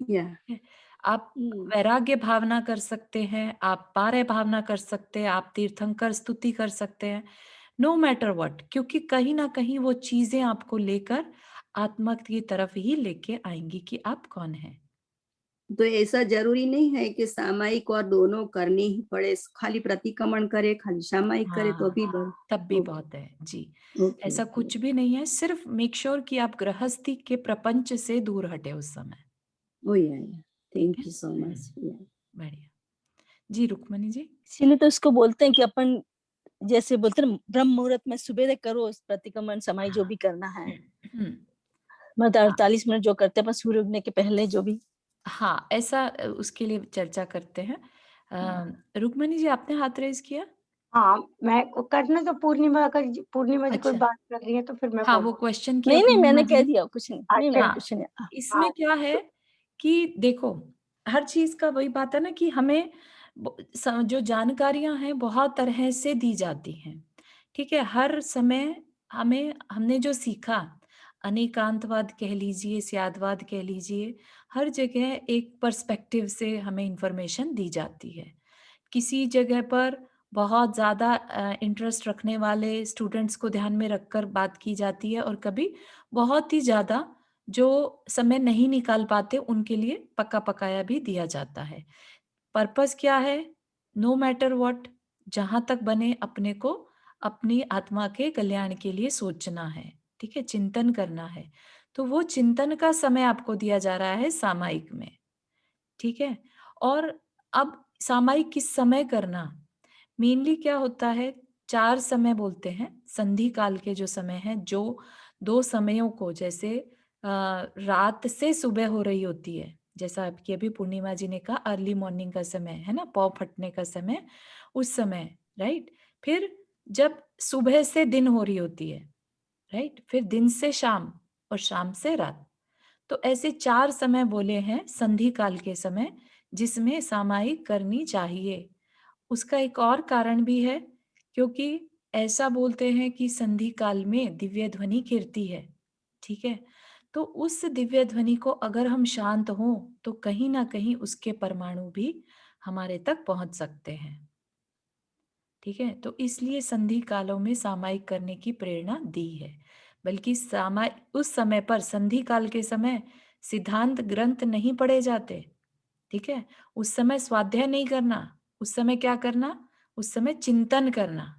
या है। आप वैराग्य भावना कर सकते हैं, आप पारय भावना कर सकते हैं, आप तीर्थंकर स्तुति कर सकते हैं, नो मैटर व्हाट, क्योंकि कहीं ना कहीं वो चीजें आपको लेकर आत्मा की तरफ ही लेके आएंगी कि आप कौन हैं। तो ऐसा जरूरी नहीं है कि सामायिक और दोनों करनी ही पड़े, खाली प्रतिक्रमण करे, खाली सामायिक करे तो हाँ, भी बहुत। तब भी ओके बहुत है जी। ओके ऐसा ओके कुछ भी नहीं है, सिर्फ मेक श्योर कि आप गृहस्थी के प्रपंच से दूर हटे उस समय। ओ या ठीक थैंक है, यू सो मच। बढ़िया जी। रुक्मणी जी। इसीलिए तो उसको बोलते हैं कि अपन जैसे बोलते हैं ना, ब्रह्म मुहूर्त में सुबेरे करो उस प्रतिक्रमण समय जो भी करना है, हम्म, मतलब हाँ 48 मिनट जो करते हैं अपन सूर्य उगने के पहले जो भी। हाँ, ऐसा उसके लिए चर्चा करते हैं। रुक्मणी जी, आपने हाथ रेज किया। हाँ, मैं करना तो पूर्णिमा, अगर पूर्णिमा जी कोई अच्छा, बात कर रही है तो फिर मैं हाँ, वो बोलूँ। क्वेश्चन किया नहीं नहीं पूर्णिमा मैंने जी कह ने। दिया, कुछ नहीं, नहीं अच्छा, मैंने हाँ, कुछ नहीं। इसमें क्या है कि देखो, हर चीज का वही बात है ना कि हमें जो जानकारियां हैं बहुत तरह से दी जाती हैं, ठीक है। हर समय हमने जो सीखा, अनेकांतवाद कह लीजिए, स्यादवाद कह लीजिए, हर जगह एक पर्सपेक्टिव से हमें इंफॉर्मेशन दी जाती है। किसी जगह पर बहुत ज़्यादा इंटरेस्ट रखने वाले स्टूडेंट्स को ध्यान में रखकर बात की जाती है, और कभी बहुत ही ज़्यादा जो समय नहीं निकाल पाते उनके लिए पका पकाया भी दिया जाता है। पर्पस क्या है? नो मैटर व्हाट, जहां तक बने अपने को अपनी आत्मा के कल्याण के लिए सोचना है, ठीक है, चिंतन करना है। तो वो चिंतन का समय आपको दिया जा रहा है सामायिक में, ठीक है। और अब सामायिक किस समय करना, मेनली क्या होता है, 4 समय बोलते हैं संधि काल के जो समय हैं, जो 2 समयों को, जैसे रात से सुबह हो रही होती है, जैसा आपकी अभी पूर्णिमा जी ने कहा अर्ली मॉर्निंग का समय है ना, पौ फटने का समय, उस समय, राइट। फिर जब सुबह से दिन हो रही होती है, राइट, फिर दिन से शाम और शाम से रात। तो ऐसे 4 समय बोले हैं संधि काल के समय, जिसमें सामायिक करनी चाहिए। उसका एक और कारण भी है, क्योंकि ऐसा बोलते हैं कि संधि काल में दिव्य ध्वनि गिरती है, ठीक है। तो उस दिव्य ध्वनि को अगर हम शांत हों तो कहीं ना कहीं उसके परमाणु भी हमारे तक पहुंच सकते हैं, ठीक है। तो इसलिए संधि कालों में सामायिक करने की प्रेरणा दी है। बल्कि उस समय पर, संधि काल के समय, सिद्धांत ग्रंथ नहीं पढ़े जाते, ठीक है। उस समय स्वाध्याय नहीं करना, उस समय क्या करना, उस समय चिंतन करना।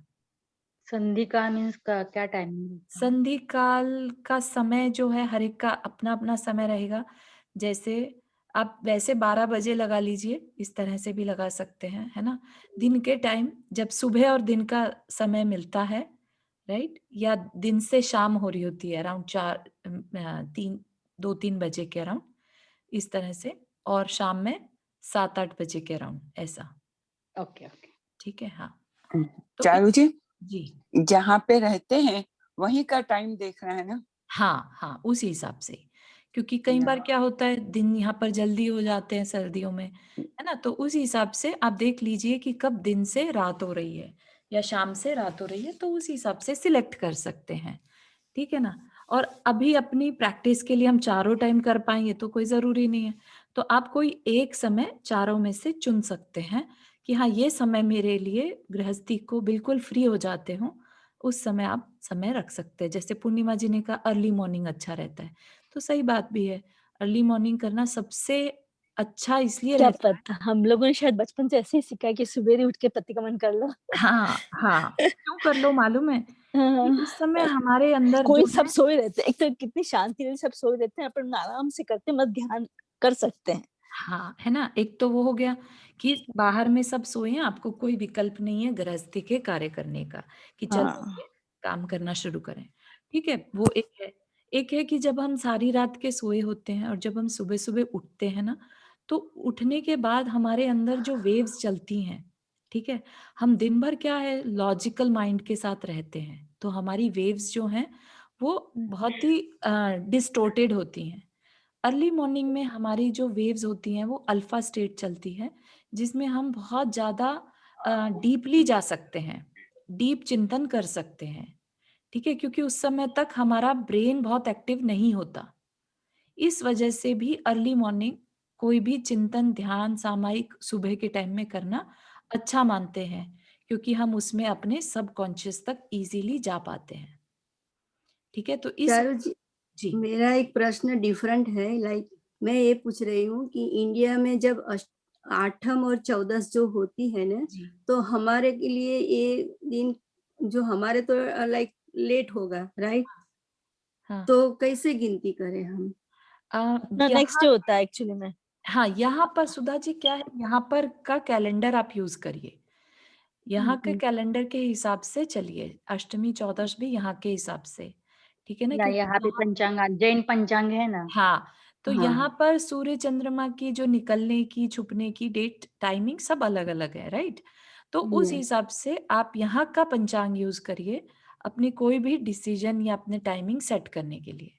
संधि का मीन्स का क्या टाइमिंग होता है? संधि काल का समय जो है, हर एक का अपना अपना समय रहेगा। जैसे आप वैसे 12 बजे लगा लीजिए, इस तरह से भी लगा सकते हैं, है ना। दिन के टाइम जब सुबह और दिन का समय मिलता है, राइट, या दिन से शाम हो रही होती है अराउंड 2-3 बजे के अराउंड, इस तरह से, और शाम में 7-8 बजे के अराउंड, ऐसा, ओके ओके। ठीक है। हाँ, तो चारू जी, जी, जहाँ पे रहते हैं वहीं का टाइम देख रहे हैं ना? हाँ हाँ, उसी हिसाब से, क्योंकि कई बार क्या होता है, दिन यहाँ पर जल्दी हो जाते हैं सर्दियों में, है ना। तो उस हिसाब से आप देख लीजिए कि कब दिन से रात हो रही है या शाम से रात हो रही है, तो उस हिसाब से सिलेक्ट कर सकते हैं, ठीक है ना। और अभी अपनी प्रैक्टिस के लिए हम चारों टाइम कर पाएंगे तो कोई जरूरी नहीं है, तो आप कोई एक समय चारों में से चुन सकते हैं कि हाँ, ये समय मेरे लिए गृहस्थी को बिल्कुल फ्री हो जाते हो, उस समय आप समय रख सकते हैं। जैसे पूर्णिमा जी ने कहा अर्ली मॉर्निंग अच्छा रहता है, तो सही बात भी है, अर्ली मॉर्निंग करना सबसे अच्छा इसलिए क्या रहता है। पता, हम लोगों ने शायद बचपन से ऐसे ही सीखा है कि सवेरे उठ के प्रतिक्रमण कर लो। हाँ हाँ, क्यों कर लो मालूम है कि हाँ, उस समय हमारे अंदर कोई जो सब है, सोए रहते हैं, एक तो कितनी शांति से सब सोए रहते हैं, अपन आराम से करते हैं, मत ध्यान कर सकते हैं। हाँ, है ना, एक तो वो हो गया कि बाहर में सब सोए हैं, आपको कोई विकल्प नहीं है गृहस्थी के कार्य करने का कि चलो हाँ ये काम करना शुरू करें, ठीक है। वो एक है। एक है कि जब हम सारी रात के सोए होते हैं और जब हम सुबह सुबह उठते हैं ना, तो उठने के बाद हमारे अंदर जो वेव्स चलती हैं, ठीक है, हम दिन भर क्या है लॉजिकल माइंड के साथ रहते हैं, तो हमारी वेव्स जो हैं वो बहुत ही डिस्टोर्टेड होती हैं। अर्ली मॉर्निंग में हमारी जो वेव्स होती हैं वो अल्फा स्टेट चलती है, जिसमें हम बहुत ज़्यादा डीपली जा सकते हैं, डीप चिंतन कर सकते हैं, ठीक है, क्योंकि उस समय तक हमारा ब्रेन बहुत एक्टिव नहीं होता। इस वजह से भी अर्ली मॉर्निंग कोई भी चिंतन, ध्यान, सामायिक सुबह के टाइम में करना अच्छा मानते हैं, क्योंकि हम उसमें अपने सबकॉन्शियस तक इजीली जा पाते हैं। ठीक है, तो इस चारू जी, जी मेरा एक प्रश्न डिफरेंट है। लाइक मैं ये पूछ रही हूँ कि इंडिया में जब आठम और चौदस जो होती है ना, जी तो हमारे के लिए ये दिन जो हमारे तो लाइक लेट होगा, राइट? हाँ तो कैसे गिनती करें हम? अपना नेक्स्ट यहाँ डे होता है एक्चुअली में। हाँ, यहाँ पर सुधा जी क्या है, यहाँ पर का कैलेंडर आप यूज करिए, यहाँ के कैलेंडर के हिसाब से चलिए, अष्टमी चौदश भी यहाँ के हिसाब से, ठीक है ना, या क्योंकि यहाँ पे यहाँ पंचांग, जैन पंचांग है ना। हाँ, तो हाँ यहाँ पर सूर्य चंद्रमा की जो निकलने की, छुपने की डेट, टाइमिंग सब अलग अलग है, राइट? तो उस yes. हिसाब से आप यहाँ का पंचांग यूज करिए अपनी कोई भी डिसीजन या अपने टाइमिंग सेट करने के लिए।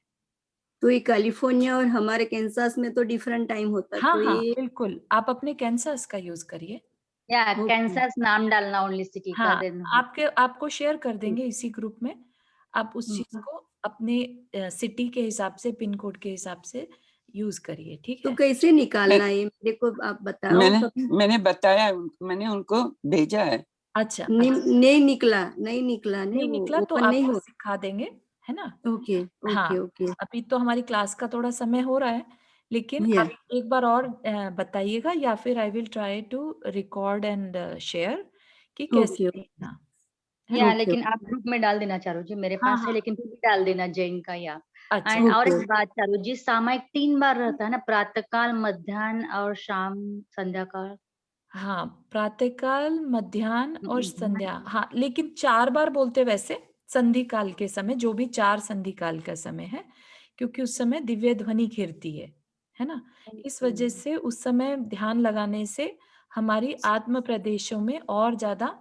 तो ये कैलिफोर्निया और हमारे कैंसास में तो डिफरेंट टाइम होता है, हाँ तो हाँ ये बिल्कुल, आप अपने कैंसस का यूज करिए। या ओके कैंसस नाम डालना, ओनली सिटी का हाँ, देना। आपको शेयर कर देंगे इसी ग्रुप में, आप उस चीज को अपने सिटी के हिसाब से, पिन कोड के हिसाब से यूज करिए, ठीक तो है? कैसे निकालना है मेरे को आप बताओ मैंने कभी। मैंने बताया, मैंने उनको भेजा है। अच्छा नहीं अच्छा, नहीं निकला ने, नहीं वो निकला तो ओपन नहीं आपको हो। सिखा देंगे, है ना? ओके हाँ, ओके ओके अभी तो हमारी क्लास का थोड़ा समय हो रहा है, लेकिन या आप एक बार और बताइएगा, या फिर I will try to record and share कि कैसे ओके देखना है ना। या ओके लेकिन आप ग्रुप में डाल देना चारू जी, मेरे हाँ पास है हाँ, लेकिन फिर भी डाल देना जैन का या। अच्छा एंड और ओके एक बात चारू जी, सामायिक 3 बार रहता है ना, प्रातःकाल, मध्याह्न और शाम, संध्या काल। हाँ, प्रातःकाल, मध्याह्न और संध्या, हाँ, लेकिन 4 बार बोलते वैसे संधि काल के समय, जो भी 4 संधि काल का समय है, क्योंकि उस समय दिव्य ध्वनि घिरती है ना? इस वजह से उस समय ध्यान लगाने से हमारी आत्म प्रदेशों में और ज़्यादा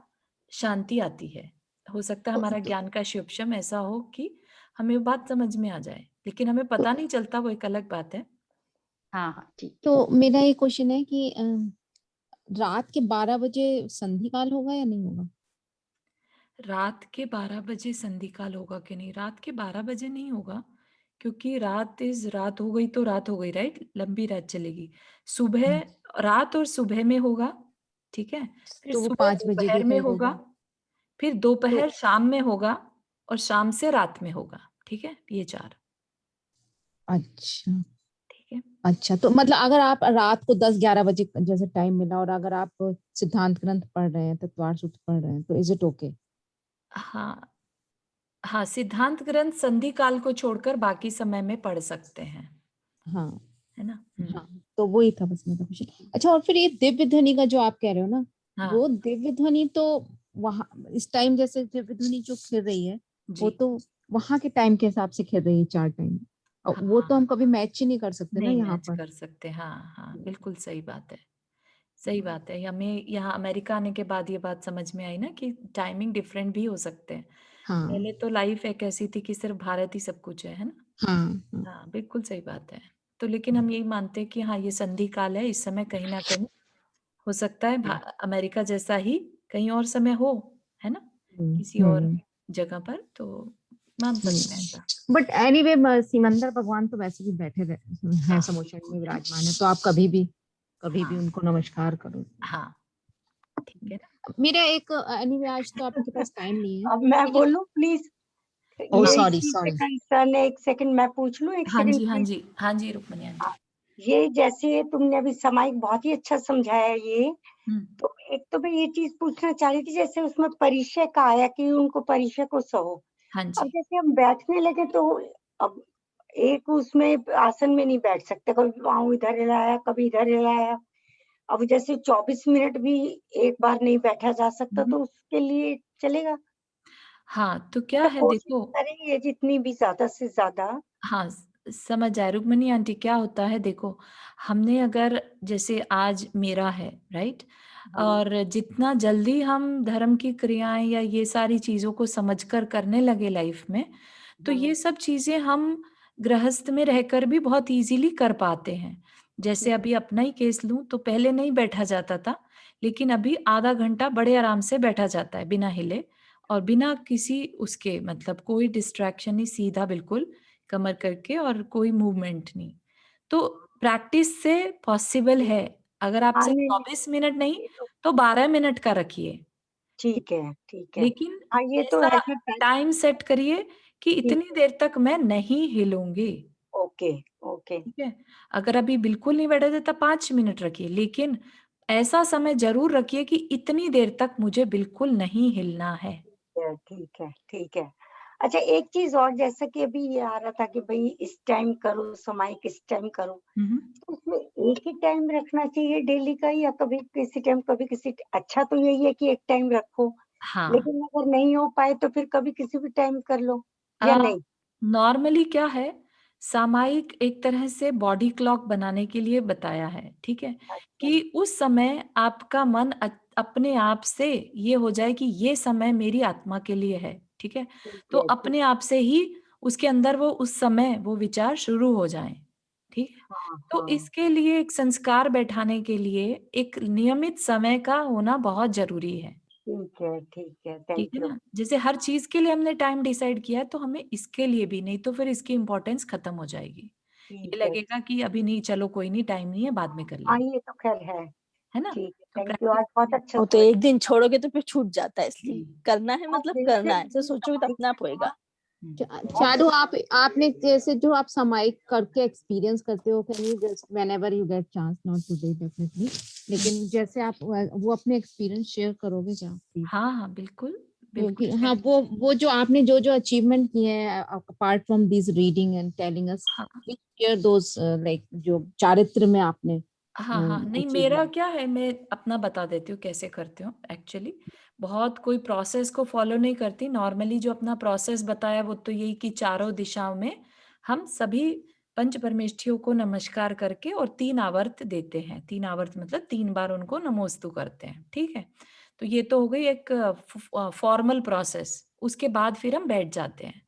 शांति आती है। हो सकता है हमारा ज्ञान का शिवशम ऐसा हो कि हमें वो बात समझ में आ जाए, लेकिन हमें पता नहीं चलता, वो एक अलग बात है। हाँ हाँ ठीक है। तो मेरा ये क्वेश्चन है कि रात के 12 बजे संधि काल होगा या नहीं होगा? रात के 12 बजे संधि काल होगा कि नहीं? रात के 12 बजे नहीं होगा, क्योंकि रात हो गई तो रात हो गई, राइट? लंबी रात चलेगी। सुबह, रात और सुबह में होगा, ठीक है? फिर तो वो सुबह 5 बजे के दोपहर में करीब होगा, होगा। फिर तो दोपहर शाम में होगा, और शाम से रात में होगा, ठीक है? ये 4, अच्छा ठीक है? अच्छा, तो मतलब अगर आप रात को 10-11 बजे जैसे टाइम मिला और अगर आप सिद्धांत ग्रंथ पढ़ रहे हैं, तत्वार सूत्र पढ़ रहे हैं, तो इज इट ओके? हाँ, हाँ, सिद्धांत ग्रंथ संधि काल को छोड़कर बाकी समय में पढ़ सकते हैं, हाँ है ना? हाँ, तो वही था बस मेरा क्वेश्चन। अच्छा, और फिर ये दिव्य ध्वनि का जो आप कह रहे हो ना, हाँ, वो दिव्य ध्वनि तो वहां इस टाइम जैसे दिव्य ध्वनि जो खिल रही है, वो जी। तो वहां के टाइम के हिसाब से खिल रही है 4 टाइम, और वो तो हाँ, हम कभी मैच ही नहीं कर सकते ना नहीं यहाँ मैच पर। कर सकते, हाँ, हाँ, बिल्कुल सही बात है। सही बात है। हमें यहाँ अमेरिका आने के बाद ये बात समझ में आई ना कि टाइमिंग डिफरेंट भी हो सकते हैं। हाँ पहले तो लाइफ एक ऐसी थी कि सिर्फ भारत ही सब कुछ है ना? हाँ हाँ हाँ, बिल्कुल सही बात है। तो लेकिन हम यही मानते हैं कि हाँ, ये संधि काल है, इस समय कहीं न कहीं हो सकता है अमेरिका जैसा ही कहीं और समय हो, है ना? किसी और हम्म जगह पर, तो मान सकते हैं ऐसा। बट एनीवे सिमंदर भगवान तो वैसे भी बैठे हैं हाँ, समुद्र में विराजमान है, तो आप कभी भी हाँ, उनको नमस्कार करो। हाँ, ठीक है ना? मेरा एक एनीवे आज तो आपके पास टाइम नहीं है, अब मैं लेकिन बोलूं प्लीज, ओ ये सॉरी इसी से सॉरी। कंसर्न है। एक सेकंड मैं पूछ लूं, एक हाँ सेकंड जी, हाँ प्लीज। जी, हाँ जी, रुक्मणी आंटी। ये जैसे तुमने अभी सामायिक बहुत ही अच्छा समझाया ये, हुँ, तो एक तो मैं ये चीज पूछना चाह रही थी, जैसे उसमें परिचय का आया कि उनको परिचय को सहो। हाँ अब जी। जैसे हम बैठने लगे तो अब एक उसमें आसन में नहीं बैठ सकते, कभी पाँव इधर हिलाया कभी इधर हिलाया। अब जैसे 24 मिनट भी एक बार नहीं बैठा जा सकता, हुँ, हुँ। तो उसके लिए चलेगा? हाँ, तो क्या मतलब है कोशिश देखो, करेंगे जितनी भी ज्यादा से ज्यादा। हाँ, समझ आया रुक्मिणी आंटी, क्या होता है देखो, हमने अगर जैसे आज मेरा है, राइट? और जितना जल्दी हम धर्म की क्रियाएँ या ये सारी चीज़ों को समझकर करने लगे लाइफ में, तो ये सब चीज़ें हम गृहस्थ में रहकर भी बहुत ईज़िली कर पाते हैं। जैसे अभी अपना ही केस लूँ तो पहले नहीं बैठा जाता था, लेकिन अभी आधा घंटा बड़े आराम से बैठा जाता है बिना हिले और बिना किसी उसके मतलब कोई डिस्ट्रैक्शन नहीं, सीधा बिल्कुल कमर करके और कोई मूवमेंट नहीं। तो प्रैक्टिस से पॉसिबल है। अगर आपसे नहीं, 24 मिनट नहीं ये तो तो 12 मिनट का रखिए, ठीक है, ठीक है। लेकिन हाँ, ये तो ऐसा है कि टाइम सेट करिए कि ठीक इतनी देर तक मैं नहीं हिलूंगी। Okay, okay. ठीक है, अगर अभी बिल्कुल नहीं बैठे थे तब 5 मिनट रखिए, लेकिन ऐसा समय जरूर रखिए कि इतनी देर तक मुझे बिल्कुल नहीं हिलना है। ठीक है, ठीक है। अच्छा, एक चीज़ और, जैसा कि अभी ये आ रहा था कि भई इस टाइम करो सामायिक, इस टाइम करो। हम्म, तो उसमें एक ही टाइम रखना चाहिए डेली का, या कभी किसी टाइम, कभी किसी अच्छा तो यही है कि एक टाइम रखो, हाँ। लेकिन अगर नहीं हो पाए तो फिर कभी किसी भी टाइम कर लो, या नहीं? नॉर्मली क्या है, सामायिक एक तरह से बॉडी क्लॉक बनाने के लिए बताया है, ठीक है, अच्छा, कि उस समय आपका मन अपने आप से ये हो जाए कि ये समय मेरी आत्मा के लिए है, ठीक है, ठीक तो है, ठीक। अपने आप से ही उसके अंदर वो उस समय वो विचार शुरू हो जाएं, ठीक है। हाँ, तो हाँ। इसके लिए एक संस्कार बैठाने के लिए एक नियमित समय का होना बहुत जरूरी है, ठीक है, ठीक थैंक है यू। ना। जैसे हर चीज के लिए हमने टाइम डिसाइड किया है तो हमें इसके लिए भी, नहीं तो फिर इसकी इम्पोर्टेंस खत्म हो जाएगी। ये ठीक है। लगेगा कि अभी नहीं, चलो कोई नहीं, टाइम नहीं है, बाद में कर हाँ, लेंगे, ये तो खैर है। है ना। ठीक है, तो थैंक यू। प्रैक्टिस आज बहुत अच्छा वो तो समझ एक दिन छोड़ोगे तो फिर छूट जाता है, इसलिए जी। करना है, हाँ, मतलब जैसे करना है, ऐसे भी सोचोगे तो सामायिक अपने आप होएगा। चारू, आपने जैसे जो आप सामायिक करके एक्सपीरियंस करते हो, can you just whenever you get chance, not today definitely, लेकिन जैसे आप वो अपने एक्सपीरियंस शेयर करोगे क्या प्लीज? हाँ हाँ, बिल्कुल बिल्कुल क्योंकि हाँ, शेयर। वो जो आपने जो अचीवमेंट किए हैं apart from this reading and telling us, हाँ शेयर दोस लाइक जो चारित्र में आपने हाँ हाँ, नहीं मेरा अचीवमेंट। क्या है, मैं अपना बता देती हूँ कैसे करती हूँ एक्चुअली। बहुत कोई प्रोसेस को फॉलो नहीं करती, नॉर्मली जो अपना प्रोसेस बताया वो तो यही कि चारों दिशाओं में हम सभी पंच परमेष्ठियों को नमस्कार करके और 3 आवर्त देते हैं। 3 आवर्त मतलब 3 बार उनको नमोस्तु करते हैं, ठीक है। तो ये तो हो गई एक फॉर्मल प्रोसेस। उसके बाद फिर हम बैठ जाते हैं,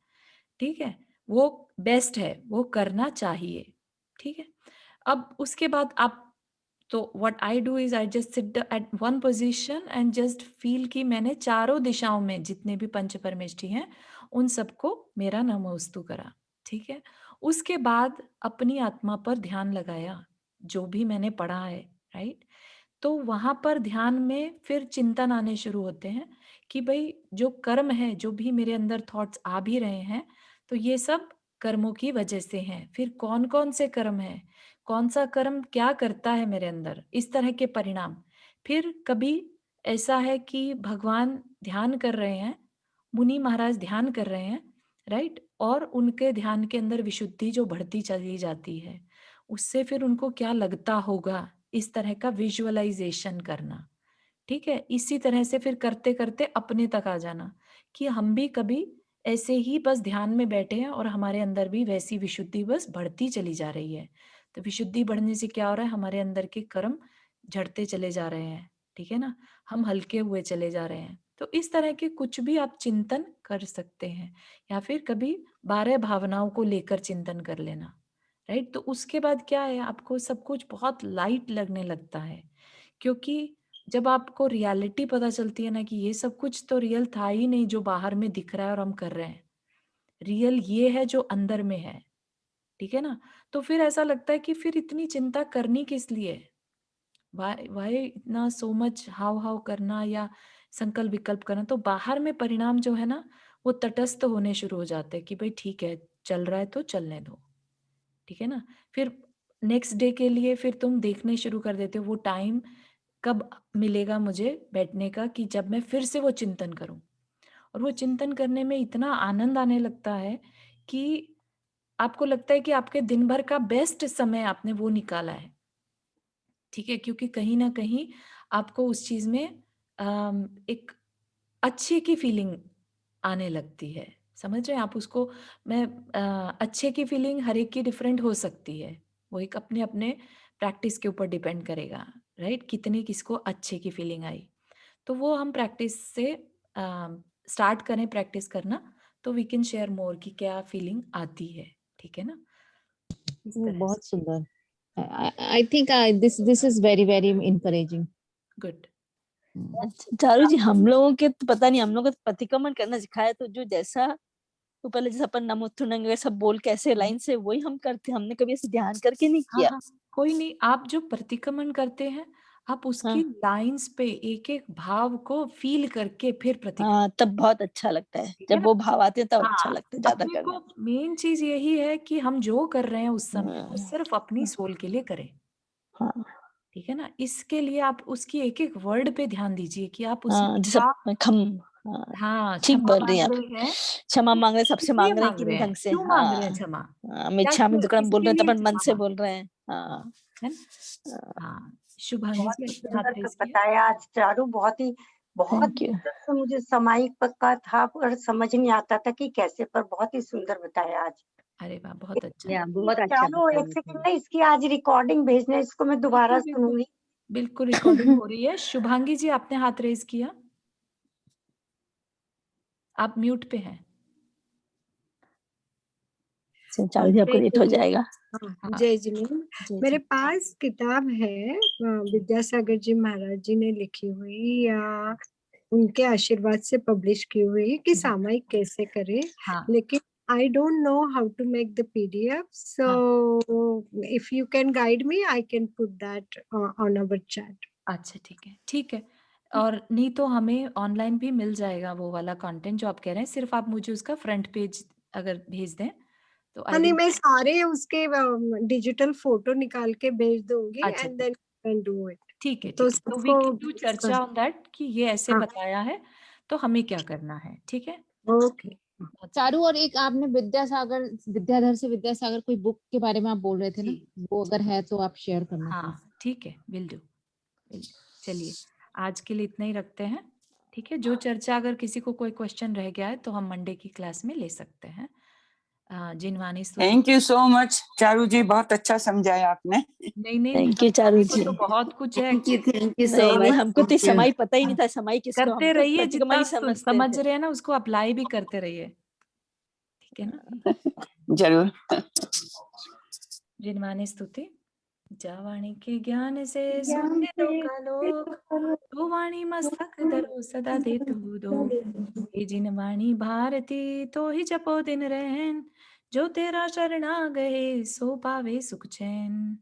ठीक है। वो बेस्ट है, वो करना चाहिए, ठीक है। अब उसके बाद आप, तो what I do is I just sit at one position and just feel कि मैंने चारों दिशाओं में जितने भी पंच परमेष्ठी हैं उन सबको मेरा नमोस्तु करा, ठीक है। उसके बाद अपनी आत्मा पर ध्यान लगाया, जो भी मैंने पढ़ा है, राइट। तो वहां पर ध्यान में फिर चिंतन आने शुरू होते हैं कि भाई जो कर्म है, जो भी मेरे अंदर थॉट्स आ भी रहे हैं, तो ये सब कर्मों की वजह से हैं। फिर कौन कौन से कर्म हैं, कौन सा कर्म क्या करता है मेरे अंदर, इस तरह के परिणाम। फिर कभी ऐसा है कि भगवान ध्यान कर रहे हैं, मुनि महाराज ध्यान कर रहे हैं, राइट, और उनके ध्यान के अंदर विशुद्धि जो बढ़ती चली जाती है, उससे फिर उनको क्या लगता होगा, इस तरह का विजुअलाइजेशन करना, ठीक है। इसी तरह से फिर करते करते अपने तक आ जाना कि हम भी कभी ऐसे ही बस ध्यान में बैठे हैं और हमारे अंदर भी वैसी विशुद्धि बस बढ़ती चली जा रही है। तो विशुद्धि बढ़ने से क्या हो रहा है, हमारे अंदर के कर्म झड़ते चले जा रहे हैं, ठीक है ना, हम हल्के हुए चले जा रहे हैं। तो इस तरह के कुछ भी आप चिंतन कर सकते हैं, या फिर कभी 12 भावनाओं को लेकर चिंतन कर लेना, राइट। तो उसके बाद क्या है, आपको सब कुछ बहुत लाइट लगने लगता है, क्योंकि जब आपको रियलिटी पता चलती है ना कि ये सब कुछ तो रियल था ही नहीं जो बाहर में दिख रहा है और हम कर रहे हैं, रियल ये है जो अंदर में है, ठीक है ना। तो फिर ऐसा लगता है कि फिर इतनी चिंता करनी किस लिए, वाई वाई इतना सो मच हाव हाव करना या संकल्प विकल्प करना। तो बाहर में परिणाम जो है ना वो तटस्थ होने शुरू हो जाते हैं कि भाई ठीक है, चल रहा है तो चलने दो, ठीक है ना। फिर नेक्स्ट डे के लिए फिर तुम देखने शुरू कर देते हो वो टाइम कब मिलेगा मुझे बैठने का, कि जब मैं फिर से वो चिंतन करूं। और वो चिंतन करने में इतना आनंद आने लगता है कि आपको लगता है कि आपके दिन भर का बेस्ट समय आपने वो निकाला है, ठीक है। क्योंकि कहीं ना कहीं आपको उस चीज में एक अच्छे की फीलिंग आने लगती है, समझ रहे हैं आप उसको। मैं अच्छे की फीलिंग हर एक की डिफरेंट हो सकती है, वो एक अपने अपने प्रैक्टिस के ऊपर डिपेंड करेगा, राइट, कितनी किसको अच्छे की फीलिंग आई। तो वो हम प्रैक्टिस से स्टार्ट करें प्रैक्टिस करना, तो वी कैन शेयर मोर कि क्या फीलिंग आती है, ठीक है ना, इस तरह से। बहुत सुंदर। I think this is very very encouraging. Good. अच्छा, चारू जी हम लोगों के तो पता नहीं, हम लोगों को तो प्रतिक्रमण करना सिखाया, तो जो जैसा तो पहले जैसे अपन नमोस्तु नंगे सब बोल के ऐसे लाइन से वही हम करते, हमने कभी ऐसे ध्यान करके नहीं हाँ किया। हाँ, कोई नहीं, आप जो प्रतिक्रमण करते हैं आप उसकी हाँ लाइंस पे एक एक भाव को फील करके फिर प्रतिक्रमण, हाँ, तब बहुत अच्छा लगता है, ठीक है जब ना। वो भाव आते हैं तब अच्छा हाँ, लगता है ज्यादा अपने करने को मेन चीज यही है कि हम जो कर रहे हैं उस समय में। वो सिर्फ अपनी सोल के लिए करें, हाँ ठीक है ना। इसके लिए आप उसकी एक एक वर्ड पे ध्यान दीजिए कि आप उसमें हाँ, जैसे क्या, खम, हाँ हाँ ठीक क्षमा बोल रही हैं मांग आप, रहे हैं, क्षमा मांग रहे हैं, सबसे इसलिए मांग रहे हैं मांग कि रहे हैं, ढंग से, क्यों मांग रहे हैं हाँ क्षमा, क्या मिच्छामि दुक्कड़म बोल किसके रहे हैं तो लिए अपन मन क्षमा से मांग बोल रहे हैं। हाँ रहे हैं, हाँ। शुभांगी बहुत जी ही अपने हाथ सुंदर रेस किया। बताया आज चारू, बहुत थैंक यू। सुंदर से मुझे सामायिक का था पर समझ नहीं आता था कि कैसे, पर बहुत ही सुंदर बताया आज। अरे वाह, बहुत अच्छा। या बहुत अच्छा चारू एक बताया सेकंड आपने। ना, इसकी आज रिकॉर्डिंग भेजना है, इसको मैं दोबारा बिल्कुल बिल्कुल सुनूंगी। बिल्कुल, रिकॉर्डिंग हो रही है। शुभांगी जी आपने हाथ रेज किया, आप म्यूट पे हैं। चारू जी आपको जय लेट हो जिनेन्द्र। जाएगा। हाँ, हाँ जय जिनेन्द्र। जी मेरे जी। पास किताब है, विद्यासागर जी महाराज जी ने लिखी हुई या उनके आशीर्वाद से पब्लिश की हुई कि सामायिक कैसे करें, हाँ लेकिन I don't know how to make the PDF, हाँ, so if you can guide me I can put that on our chat. अच्छा ठीक है। और नहीं तो हमें ऑनलाइन भी मिल जाएगा वो वाला कंटेंट जो आप कह रहे हैं, सिर्फ आप मुझे उसका फ्रंट पेज अगर भेज दें तो आई हाँ नहीं, विल। मैं सारे उसके डिजिटल फोटो निकाल के भेज दूंगी अच्छा and then can do it, ठीक है तो तो वी सबको कैन डू चर्चा ऑन दैट कि ये ऐसे हाँ बताया है तो हमें क्या करना है, ठीक है। ओके। बहुत चारू, और एक आपने विद्यासागर, विद्याधर से विद्यासागर कोई बुक के बारे में आप बोल रहे थे ना, जी वो अगर जी, है तो आप शेयर करना प्लीज। हाँ ठीक है, विल डू। चलिए आज के लिए इतना ही रखते हैं, ठीक है। जो चर्चा अगर किसी को कोई क्वेश्चन रह गया है तो हम मंडे की क्लास में ले सकते हैं। जिनवानी स्तुति। Thank you so much Charu ji, बहुत अच्छा समझाया आपने। नहीं थैंक यू चारू समझाने को जी। तो बहुत कुछ है थैंक एक्चुअली। यू सो नहीं नहीं, मच। हमको तो समाई पता ही नहीं था, समाई किसको, हम करते तो रहिए, प्रतिक्रमण जितना ही समझते समझ थे। रहे हैं ना उसको अप्लाई भी करते रहिए, ठीक है ना। जरूर। जिनवानी स्तुति। जा वाणी के ज्ञान से सुखे दो का लोक, तो वाणी मस्तक धरो सदा दे तू दो। हे जिन वाणी भारती तो ही जपो दिन रहन, जो तेरा शरणा गए सो पावे सुख चैन।